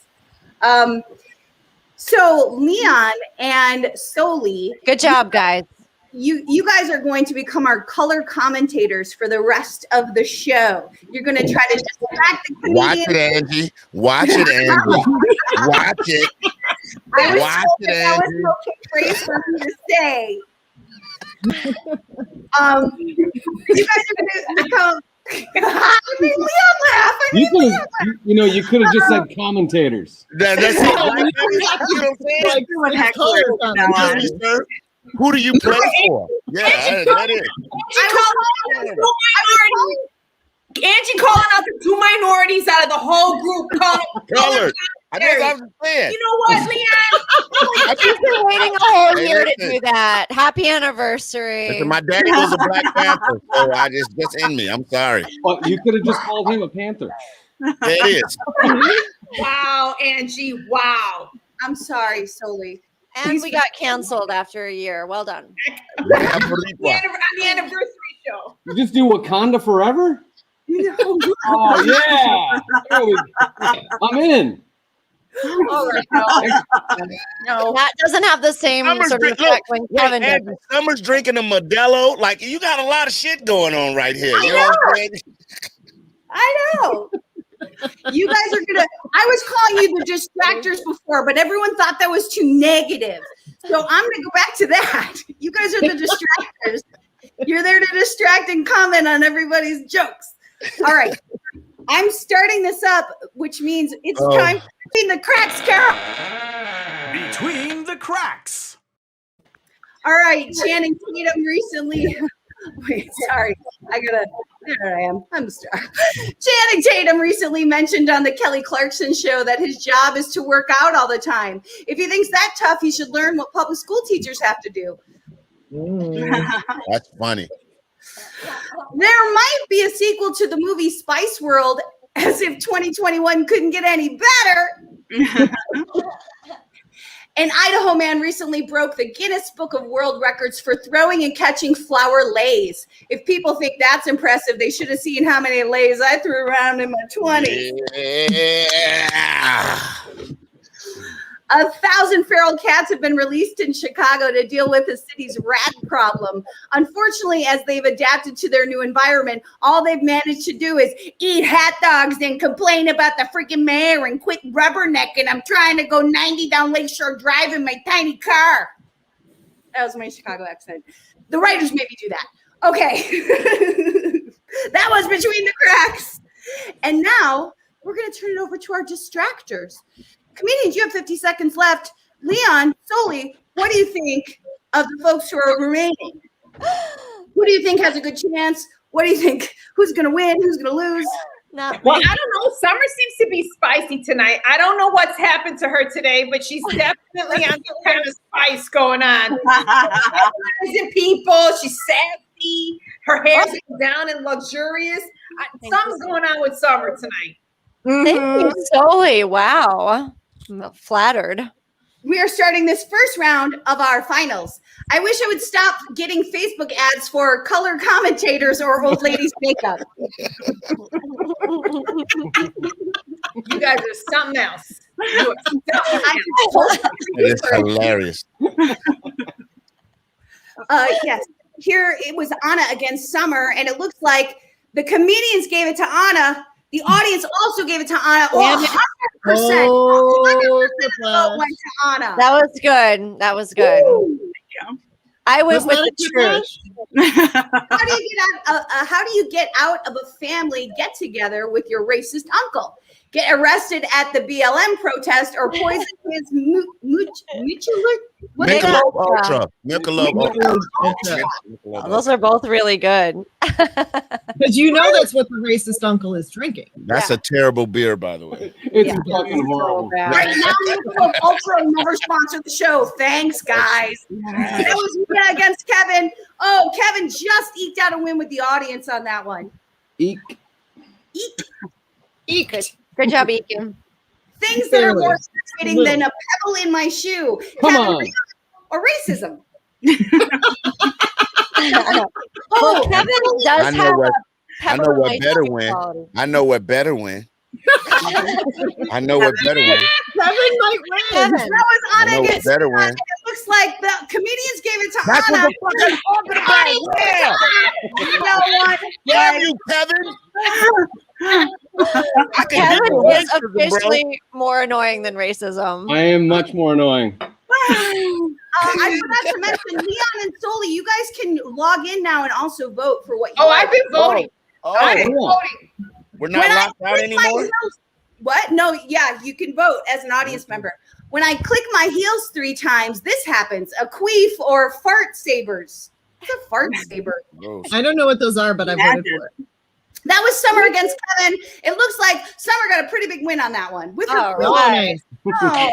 So Leon and Soli. Good job, guys. You guys are going to become our color commentators for the rest of the show. You're going to try to distract the comedians. Watch it, Angie. Watch it, Angie. Watch it. I was Watch told it, that Angie. was okay phrase for me to say. You guys are going to become. I mean, Leon laugh. You could have just said commentators. That's it. Right? You know what I'm saying? Who do you play for? Yeah, that is. Angie calling out the two minorities out of the whole group. Colored. I guess I'm saying. You know what, Leon? You've been waiting a whole year to do that. Happy anniversary. Listen, my daddy was a Black Panther, so I just in me. I'm sorry. Well, you could have just called him a Panther. It is. Wow, Angie. Wow. I'm sorry, Soli. And we got canceled after a year. Well done. The anniversary show. You just do Wakanda forever? Oh yeah. I'm in. All right. No, that doesn't have the same sort of effect when Kevin does it. Summer's drinking a Modelo. Like, you got a lot of shit going on right here. You know what I'm saying? I know. You guys are gonna. I was calling you the distractors before, but everyone thought that was too negative. So I'm gonna go back to that. You guys are the distractors. You're there to distract and comment on everybody's jokes. All right. I'm starting this up, which means it's time Between the Cracks, Carol. Between the Cracks. All right, Channing Tatum recently. Wait, sorry. There I am. I'm sorry. Channing Tatum recently mentioned on the Kelly Clarkson show that his job is to work out all the time. If he thinks that tough, he should learn what public school teachers have to do. That's funny. There might be a sequel to the movie Spice World, as if 2021 couldn't get any better. An Idaho man recently broke the Guinness Book of World Records for throwing and catching flour lays. If people think that's impressive, they should have seen how many lays I threw around in my 20s. Yeah. 1,000 feral cats have been released in Chicago to deal with the city's rat problem. Unfortunately, as they've adapted to their new environment, all they've managed to do is eat hot dogs and complain about the freaking mayor and quit rubbernecking. I'm trying to go 90 down Lakeshore Drive in my tiny car. That was my Chicago accent. The writers made me do that. Okay. That was Between the Cracks. And now we're going to turn it over to our distractors. Comedians, you have 50 seconds left. Leon, Soli, what do you think of the folks who are remaining? Who do you think has a good chance? What do you think? Who's going to win? Who's going to lose? Well, I don't know. Summer seems to be spicy tonight. I don't know what's happened to her today, but she's definitely on some kind of spice going on. She's people. She's sassy. Her hair's down and luxurious. Something's going on with Summer tonight. Thank you, Soli. Wow. I'm flattered. we are starting this first round of our finals. I wish I would stop getting Facebook ads for color commentators or old ladies makeup. You guys are something else. You are It is hilarious. Yes, here it was Anna against Summer, and it looks like the comedians gave it to Anna. The audience also gave it to Anna. Damn it. 100%. Oh, 100% vote went to Anna. That was good. That was good. I went with the truth. How do you get out of a family get together with your racist uncle? Get arrested at the BLM protest or poison his Michelob Ultra. Michelob Ultra. Those are both really good. Because you know that's what the racist uncle is drinking. That's a terrible beer, by the way. It's fucking horrible. Right now, Michelob Ultra never sponsored the show. Thanks, guys. That was Mia against Kevin. Oh, Kevin just eked out a win with the audience on that one. Eek. Eked. Good job, Ekin. Things that are more frustrating than a pebble in my shoe. Come Kevin, on. or racism. Well, Kevin does I know have what. a I know what better win. I know what better win. I know what better win. Kevin might win. That was I Anna know what against better Anna, win. and it looks like the comedians gave it to That's Anna. what the fuck I'm talking about. Yeah. You know what? Damn you, Kevin. Kevin is officially more annoying than racism. I am much more annoying. I forgot to mention Leon and Soli. You guys can log in now and also vote for what you Oh, like. I've been voting. I've been voting. We're not When I locked out click my anymore. heels- What? No, yeah, you can vote as an audience member. When I click my heels 3 times, this happens: a queef or fart sabers. What's a fart saber? I don't know what those are, but I voted for it. That was Summer against Kevin. It looks like Summer got a pretty big win on that one. With her All queef. right. Oh,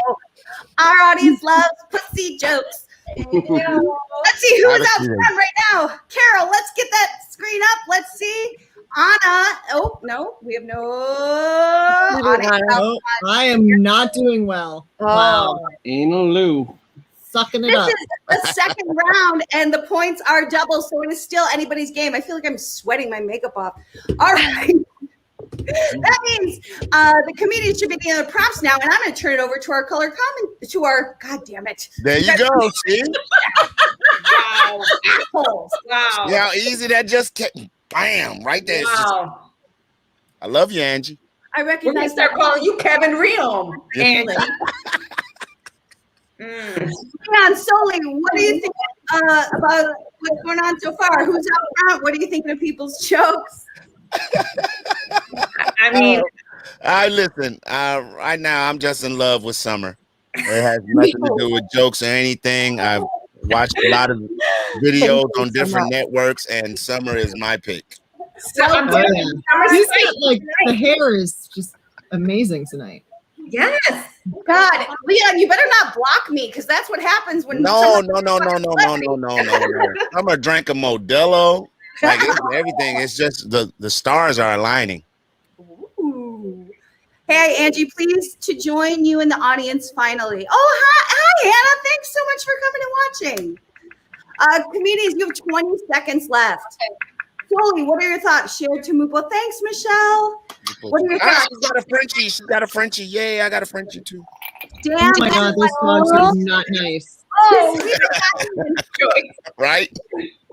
our audience loves pussy jokes. Let's see who is out front right now. Carol, let's get that screen up. Let's see. Anna. Oh, no, we have no. Anna. Oh, I am not doing well. Wow. Anal Lou. Sucking it This up. is the second round, and the points are double, so it is still anybody's game. I feel like I'm sweating my makeup off. All right. That means the comedians should be getting the prompts now, and I'm going to turn it over to our color comment to our. God damn it! There you go. See? Wow, assholes! Wow. Yeah, how easy that just kept. Bam! Right there. It's just- Wow. I love you, Angie. I We're gonna recognize start calling you Kevin Real. Angie. Leon, Soli, what do you think about what's going on so far? Who's out front? What do you think of people's jokes? I mean, I listen. Right now, I'm just in love with Summer. It has nothing to do with jokes or anything. I've watched a lot of videos on different networks, and Summer is my pick. I'm Oh, yeah. Summer's He's spicy got, like, the tonight. hair is just amazing tonight. Yes. God, Leon, you better not block me because that's what happens when. No. Summer drank a Modelo. Like it's everything. It's just the stars are aligning. Ooh. Hey, Angie, pleased to join you in the audience finally. Oh, hi, Hannah. Thanks so much for coming and watching. Comedians, you have 20 seconds left. Soli, what are your thoughts? Share to move. Well, thanks, Michelle. What are your thoughts? She's got a Frenchie. She's got a Frenchie. Yay, I got a Frenchie too. Damn. Oh my God, those dogs are not nice. Oh, Right?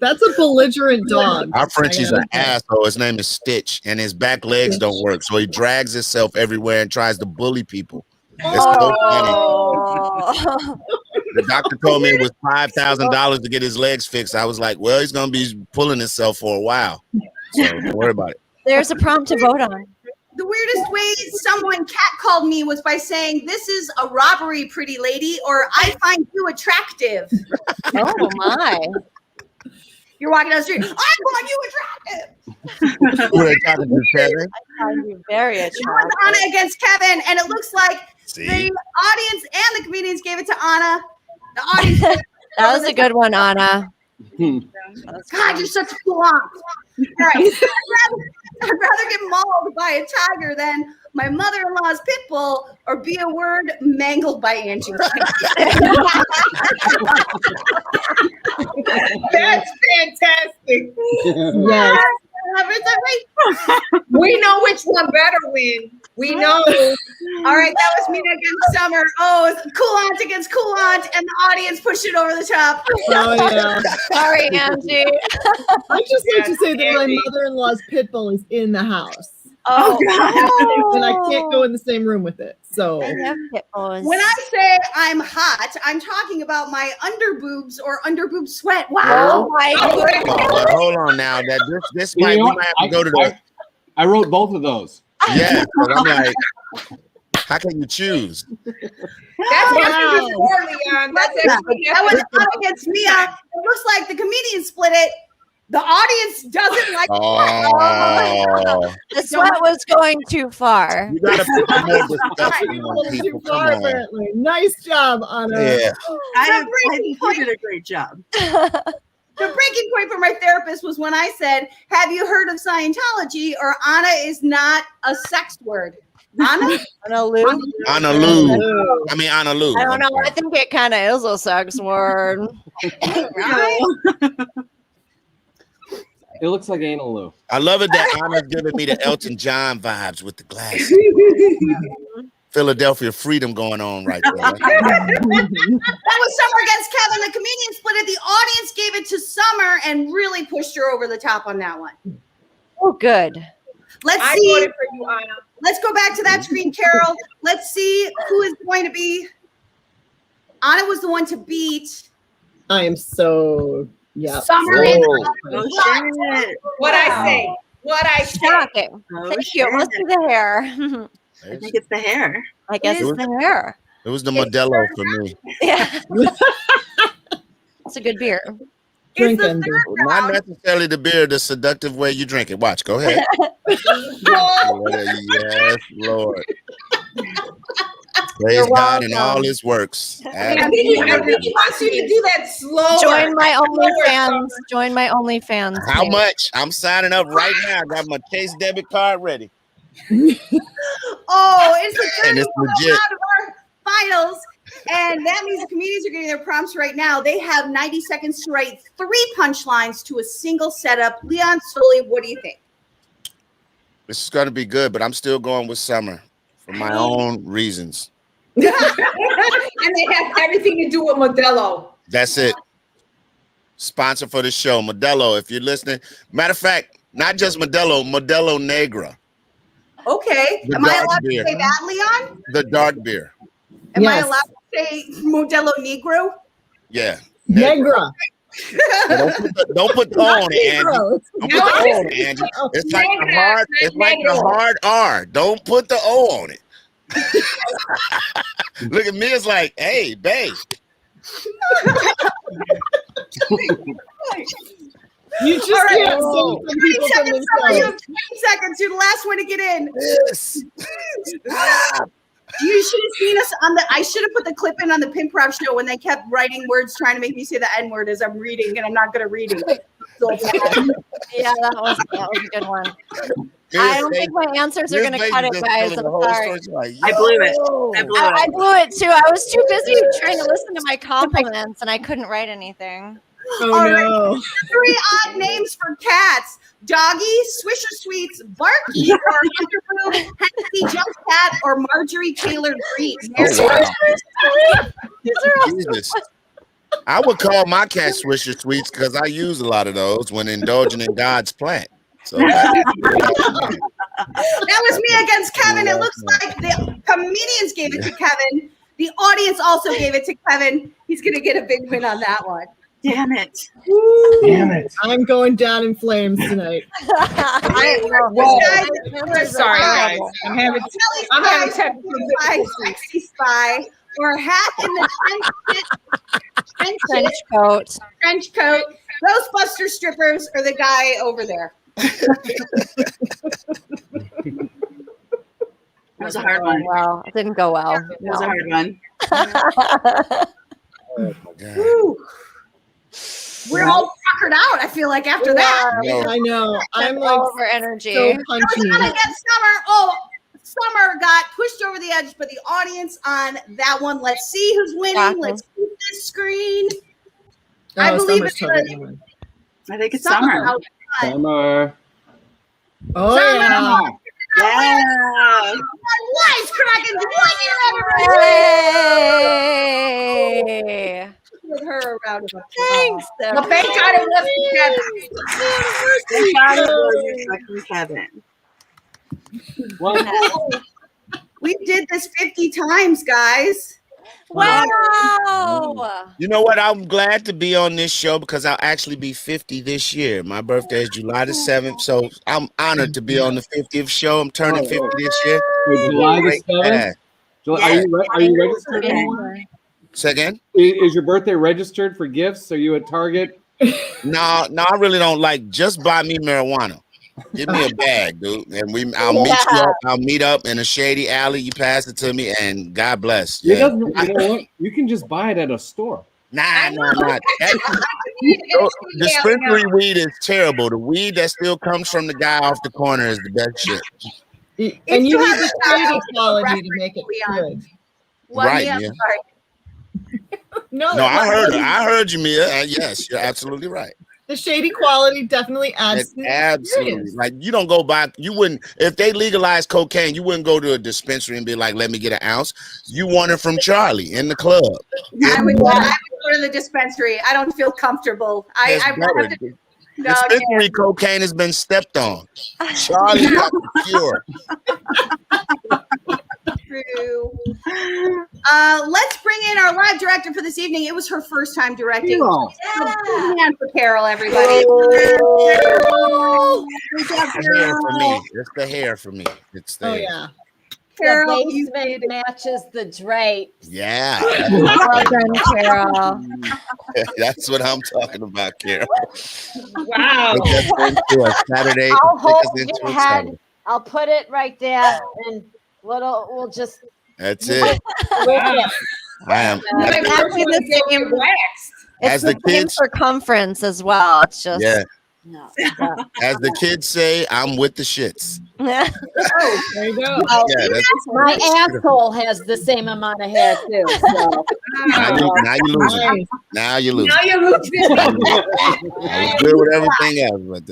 That's a belligerent dog. Our Frenchie's I an asshole. His name is Stitch, and his back legs don't work, so he drags himself everywhere and tries to bully people. It's so funny. The doctor told me it was $5,000 to get his legs fixed. I was like, well, he's gonna be pulling himself for a while, so don't worry about it. There's a prompt to vote on. The weirdest way someone catcalled me was by saying, "This is a robbery, pretty lady," or "I find you attractive." Oh my! You're walking down the street. I find you attractive. Who are they talking to, Kevin? I find you very It was attractive. Anna against Kevin, and it looks like See? the audience and the comedians gave it to Anna. The audience. That was a good one, Anna. God, you're such a flunk. All right. I'd rather get mauled by a tiger than my mother-in-law's pit bull or be a word mangled by Angie. That's fantastic. Yes. We know which one better win. We know. All right, that was Mina against Summer. Oh, it's Cool Aunt against Cool Aunt, and the audience pushed it over the top. Oh yeah. Sorry, Angie. I just like to say that my mother-in-law's pit bull is in the house. Oh, God. And I can't go in the same room with it. So I have pit bulls. When I say I'm hot, I'm talking about my underboobs or underboob sweat. Wow. Oh my Oh, hold on now. That this might, we might have to go to the. I wrote both of those. Yeah, but I'm like, how can you choose? That's Wow. poor, Leon. That's That was Anna against Mia. It looks like the comedian split it. The audience doesn't like Oh, The sweat was going too far. you gotta put more discussion on people. Come on. apparently. Nice job, Anna. Yeah. I think you did a great job. The breaking point for my therapist was when I said, "Have you heard of Scientology?" Or "Anna is not a sex word." Anna? Anna Lou? Anna Lou. I mean Anna Lou. I don't know. I think it kind of is a sex word. It looks like anal Lou. I love it that Anna's giving me the Elton John vibes with the glasses. Philadelphia freedom going on right there. That was Summer against Kevin. The comedian split it. The audience gave it to Summer and really pushed her over the top on that one. Oh, good. Let's I see. voted for you, Anna. Let's go back to that screen, Carol. Let's see who is going to be. Anna was the one to beat. I am so Summer. Oh, shit. What I say. What I say. Shocking. Oh, Thank you. It must be the hair. I think it's the hair. I guess it's the hair. It was the Modelo for me. Yeah. It's a good beer. drink It's the envy. third Not round. necessarily the beer, the seductive way you drink it. Watch, go ahead. Yes, Lord. Praise You're God in welcome. all his works. I think he wants you to do that slower. Join my Slower, OnlyFans. Summer. Join my OnlyFans. How page. much? I'm signing up right now. I got my Chase debit card ready. Oh, it's the third And it's round legit. of our finals. And that means the comedians are getting their prompts right now. They have 90 seconds to write 3 punchlines to a single setup. Leon Sully, what do you think? This is going to be good, but I'm still going with Summer for my own reasons. And they have everything to do with Modelo. That's it. Sponsor for the show, Modelo. If you're listening, matter of fact, not just Modelo, Modelo Negra, Okay. The Am I dark allowed beer. to say that, Leon? the dark beer. Am I Yes. allowed to say Modelo Negro? Yeah. Negra. Don't put the O on it, Angie. Negro. Don't put the O on it, Angie. It's like the hard. It's like the hard R. Don't put the O on it. Look at me. It's like, hey, babe. You just All right. can't say 30 people from seconds, Summer. You have themselves. 20 seconds. You're the last one to get in. Yes. You should have seen us on the. I should have put the clip in on the Pin Prop show when they kept writing words trying to make me say the N word as I'm reading, and I'm not good at reading. So bad. Yeah, that was a good one. I don't think my answers are going to cut it, guys. I'm sorry. I blew it. I blew it. I blew it too. I was too busy trying to listen to my compliments, and I couldn't write anything. Oh All no. right. 3 odd names for cats: Doggy, Swisher Sweets, Barky, or Underboob, Hennessy Jump Cat, or Marjorie Taylor Greene. Oh, wow. These are all Jesus. I would call my cat Swisher Sweets because I use a lot of those when indulging in God's plant. So That was me against Kevin. It looks like the comedians gave it to Kevin. The audience also gave it to Kevin. He's going to get a big win on that one. Damn it. Damn it. I'm going down in flames tonight. Whoa. Sorry, guys. I'm having technical difficulties. Sexy Spy, or Hat in the trench coat. Trench coat, Ghostbuster strippers, or the guy over there. That was a hard one. Well, it didn't go well. That was a hard one. oh my God. We're all puckered out, I feel like, after that. I know. I'm like over energy. so I punchy. was gonna get Summer. Oh, Summer got pushed over the edge for the audience on that one. Let's see who's winning. Let's keep this screen. I believe Summer's it's totally gonna win. I think it's Summer. Summer. Oh yeah. Yeah. Wisecrackin, Yay! give her a round of applause. Thanks. The bank got it left together. Kevin. We did this 50 times, guys. Wow. You know what? I'm glad to be on this show because I'll actually be 50 this year. My birthday is July the 7th, so I'm honored to be on the 50th show. I'm turning 50 this year. July the 7th? Are you registered anymore? Say again? Is your birthday registered for gifts? Are you at Target? No, I really don't like. Just buy me marijuana. Give me a bag, dude, and I'll meet you up. I'll meet up in a shady alley. You pass it to me, and God bless. You know what? You can just buy it at a store. Nah. Dispensary weed is terrible. The weed that still comes from the guy off the corner is the best shit. And you need the shady quality to make it good. Right, yeah. No, I heard you, Mia. Yes, you're absolutely right. The shady quality definitely adds to the Absolutely. experience. Like you don't go by, you wouldn't, if they legalized cocaine, you wouldn't go to a dispensary and be like, let me get an ounce. You want it from Charlie in the club. I would go to the dispensary. I don't feel comfortable. I have to. No, dispensary cocaine has been stepped on. Charlie got the cure. True. Let's bring in our live director for this evening. It was her first time directing. Hand for Carol, everybody. It's the hair for me. It's the hair for me. It's the yeah. Carol, the basement matches the drapes. Yeah. Well done, Carol. That's what I'm talking about, Carol. Wow. Take us into a Saturday. I'll hold Take us into your a head. Saturday. I'll put it right there, and we'll just. That's it. Wow. I am. Actually, the same. As It's the the same kids, circumference as well. It's just yeah. As the kids say, I'm with the shits. There you go. Yeah, that's My asshole has the same amount of hair too. So. now you're losing. Now you're losing. Now you're losing. I was good with everything else, but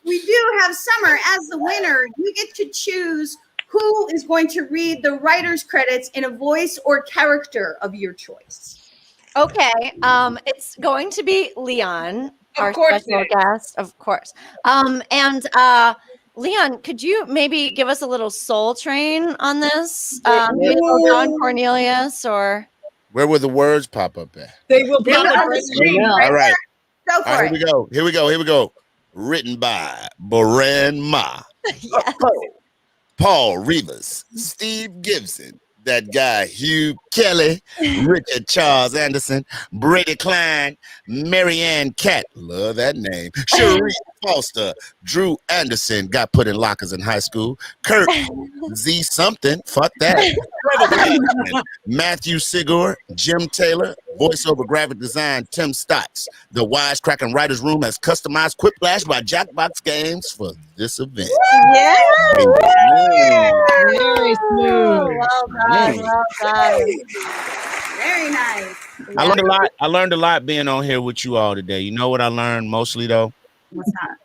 We do have Summer as the winner. You get to choose who is going to read the writer's credits in a voice or character of your choice. okay. It's going to be Leon, our course special it is. guest, of course. And Leon, could you maybe give us a little Soul Train on this? Maybe Don Cornelius or. where will the words pop up at? They will They're pop on up the right screen. now. Right All right. there. Go All for right, it. here we go. Written by Baran Ma, Paul Rivas, Steve Gibson, that guy Hugh Kelly, Richard Charles Anderson, Brady Klein, Marianne Catt, love that name, Cherie Foster, Drew Anderson, got put in lockers in high school, Kurt Z something, fuck that, Matthew Sigur, Jim Taylor, voiceover graphic design Tim Stotts. The Wisecrackin Writers Room has customized Quiplash by Jackbox Games for this event. Yeah. Very smooth. Well done. Well done. Very nice. I learned a lot being on here with you all today. You know what I learned mostly though? What's that?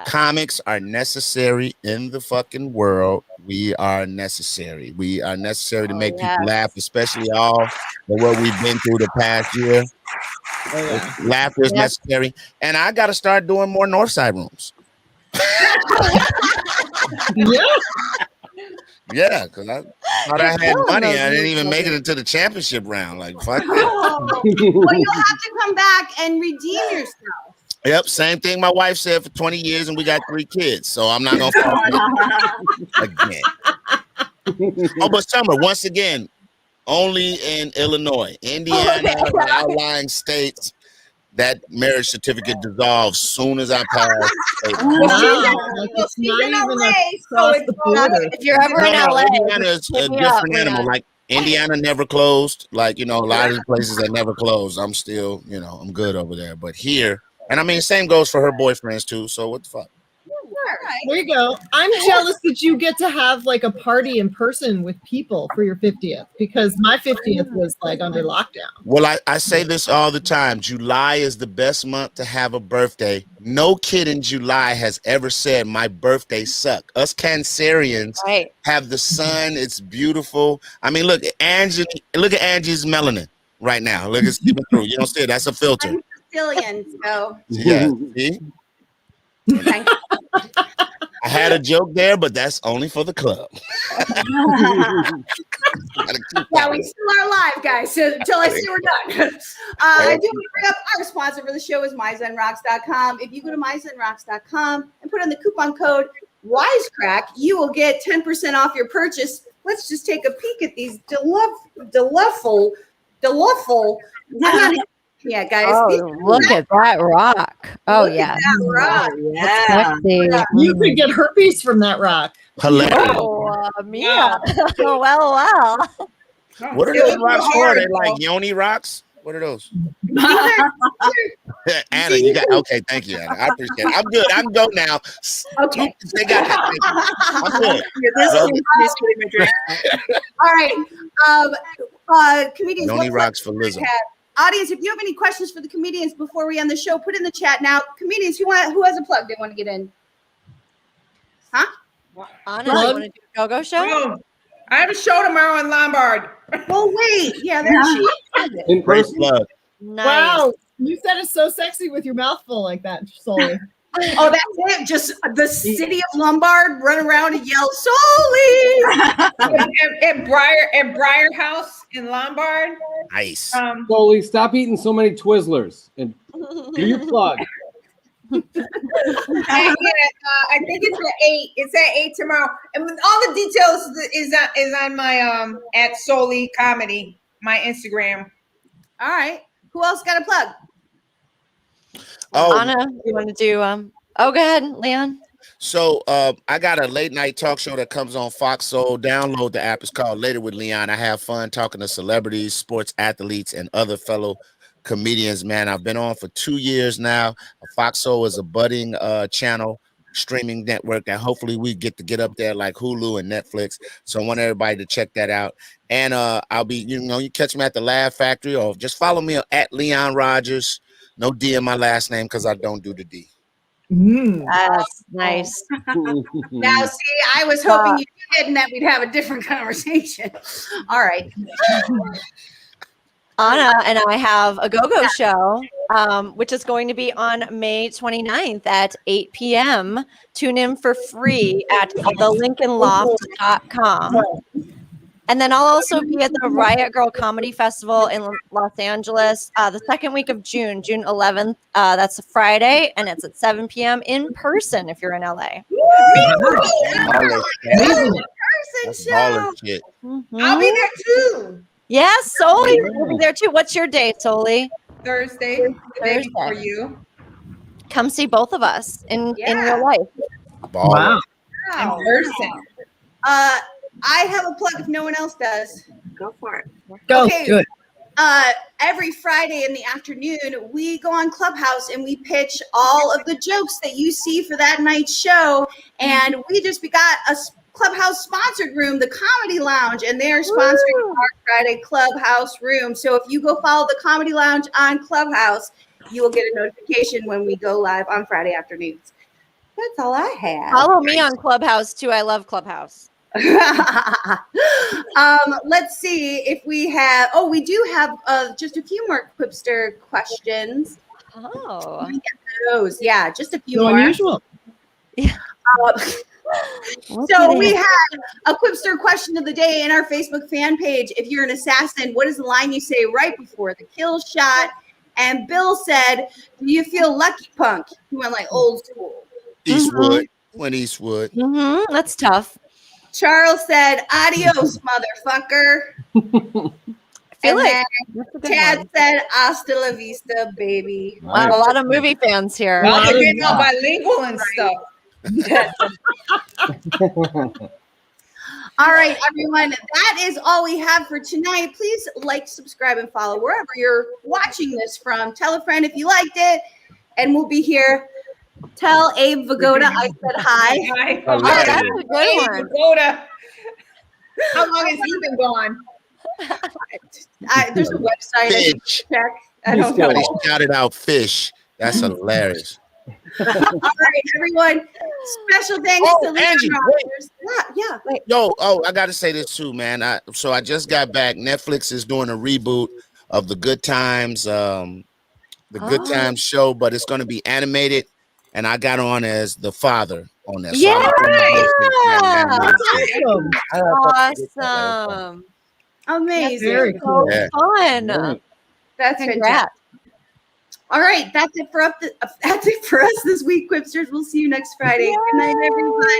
Comics are necessary in the fucking world. We are necessary. We are necessary to make people laugh, especially all of what we've been through the past year. Laughter is necessary. And I got to start doing more Northside rooms. Yeah, because I thought I had money. I didn't even make it into the championship round. Like, fuck that. Well, you'll have to come back and redeem yourself. Yep, same thing my wife said for 20 years, and we got 3 kids. So I'm not going to fall again. Oh, but Summer, once again, only in Illinois. Indiana, the outlying states, that marriage certificate dissolves soon as I pass. It's not even across the border. If you're ever in LA, Indiana is a different animal. Like Indiana never closed. Like, a lot of the places that never closed, I'm still, I'm good over there. But here, and I mean, same goes for her boyfriends too. So what the fuck? There you go. I'm jealous that you get to have like a party in person with people for your 50th, because my 50th was like under lockdown. Well, I say this all the time. July is the best month to have a birthday. No kid in July has ever said my birthday sucked. Us Cancerians have the sun. It's beautiful. I mean, look at Angie's melanin right now. Look, it's keeping through. You don't see it. That's a filter. I'm Sicilian, so. Yeah. See? Thank you. I had a joke there, but that's only for the club. Yeah, we still are alive, guys, until I say we're done. I do want to bring up our sponsor for the show is myzenrocks.com. If you go to myzenrocks.com and put in the coupon code Wisecrack, you will get 10% off your purchase. Let's just take a peek at these delightful. Yeah, guys. Oh, look at that rock. Oh, yeah. That rock. Yeah. You could get herpes from that rock. Hilarious. Oh, Mia. well. What are those rocks for? They're like yoni rocks? What are those? Anna, you got okay. Thank you, Anna. I appreciate it. I'm good. I'm go now. Okay. They got it. I'm good. All right. Comedians. Yoni what rocks for Lizzo. Audience, if you have any questions for the comedians before we end the show, put in the chat now. Comedians, who has a plug they want to get in? Huh? Anna, you want to do a go-go show? Oh, I have a show tomorrow in Lombard. Well, wait. Yeah, there she is. In person. Nice. Wow. You said it so sexy with your mouth full like that, Sully. Oh, that's it. Just the city of Lombard run around and yell, Sully! at Briar House in Lombard. Nice. Sully, stop eating so many Twizzlers and do your plug. I think it's at 8. It's at 8 tomorrow. And with all the details is on my at Sully Comedy, my Instagram. All right. Who else got a plug? Oh, Anna, you want to do go ahead, Leon. So I got a late night talk show that comes on Fox Soul. Download the app. It's called Later with Leon. I have fun talking to celebrities, sports athletes, and other fellow comedians. Man, I've been on for 2 years now. Fox Soul is a budding channel streaming network that hopefully we get up there like Hulu and Netflix. So I want everybody to check that out. And I'll be, you catch me at the Laugh Factory, or just follow me at Leon Rogers. No D in my last name because I don't do the D. That's nice. Now, see, I was hoping you did and that we'd have a different conversation. All right. Anna and I have a go-go show, which is going to be on May 29th at 8 p.m. Tune in for free at thelincolnloft.com. And then I'll also be at the Riot Girl Comedy Festival in Los Angeles the second week of June 11th. That's a Friday, and it's at 7 p.m. in person if you're in LA. I'll be there too. Yes, Soli will be there too. What's your date, Soli? Thursday. The day before you. Come see both of us in real life. Wow. In person. I have a plug if no one else does. Go for it. Go. Okay. Good. Every Friday in the afternoon, we go on Clubhouse and we pitch all of the jokes that you see for that night's show. And we got a Clubhouse sponsored room, the Comedy Lounge, and they're sponsoring our Friday Clubhouse room. So if you go follow the Comedy Lounge on Clubhouse, you will get a notification when we go live on Friday afternoons. That's all I have. Follow me on Clubhouse too. I love Clubhouse. Let's see if we have. Oh, we do have just a few more Quipster questions. Oh, Let me get those. Yeah, just a few So more. unusual. Yeah. So we had a Quipster question of the day in our Facebook fan page. If you're an assassin, what is the line you say right before the kill shot? And Bill said, "Do you feel lucky, punk?" He went like old school. Eastwood. Went Eastwood. That's tough. Charles said, "Adios, motherfucker." I feel like Chad said, "Hasta la vista, baby." Wow, a lot of movie fans here. Well, they're getting all bilingual and stuff. All right, everyone, that is all we have for tonight. Please like, subscribe, and follow wherever you're watching this from. Tell a friend if you liked it, and we'll be here. Tell Abe Vigoda I said hi. All right, that's a good one. Vigoda. How long has he been gone? There's a website. I can check. I don't know. Somebody shouted out fish. That's hilarious. All right, everyone. Special thanks to Leon Angie, Rogers. Yeah. Wait. Yo, I got to say this too, man. So I just got back. Netflix is doing a reboot of the Good Times, Good Times show, but it's going to be animated, and I got on as the father on that. Awesome. Amazing. Very cool. Fun. That's fantastic. All right, that's it for us this week, Quipsters. We'll see you next Friday. Good night, everyone.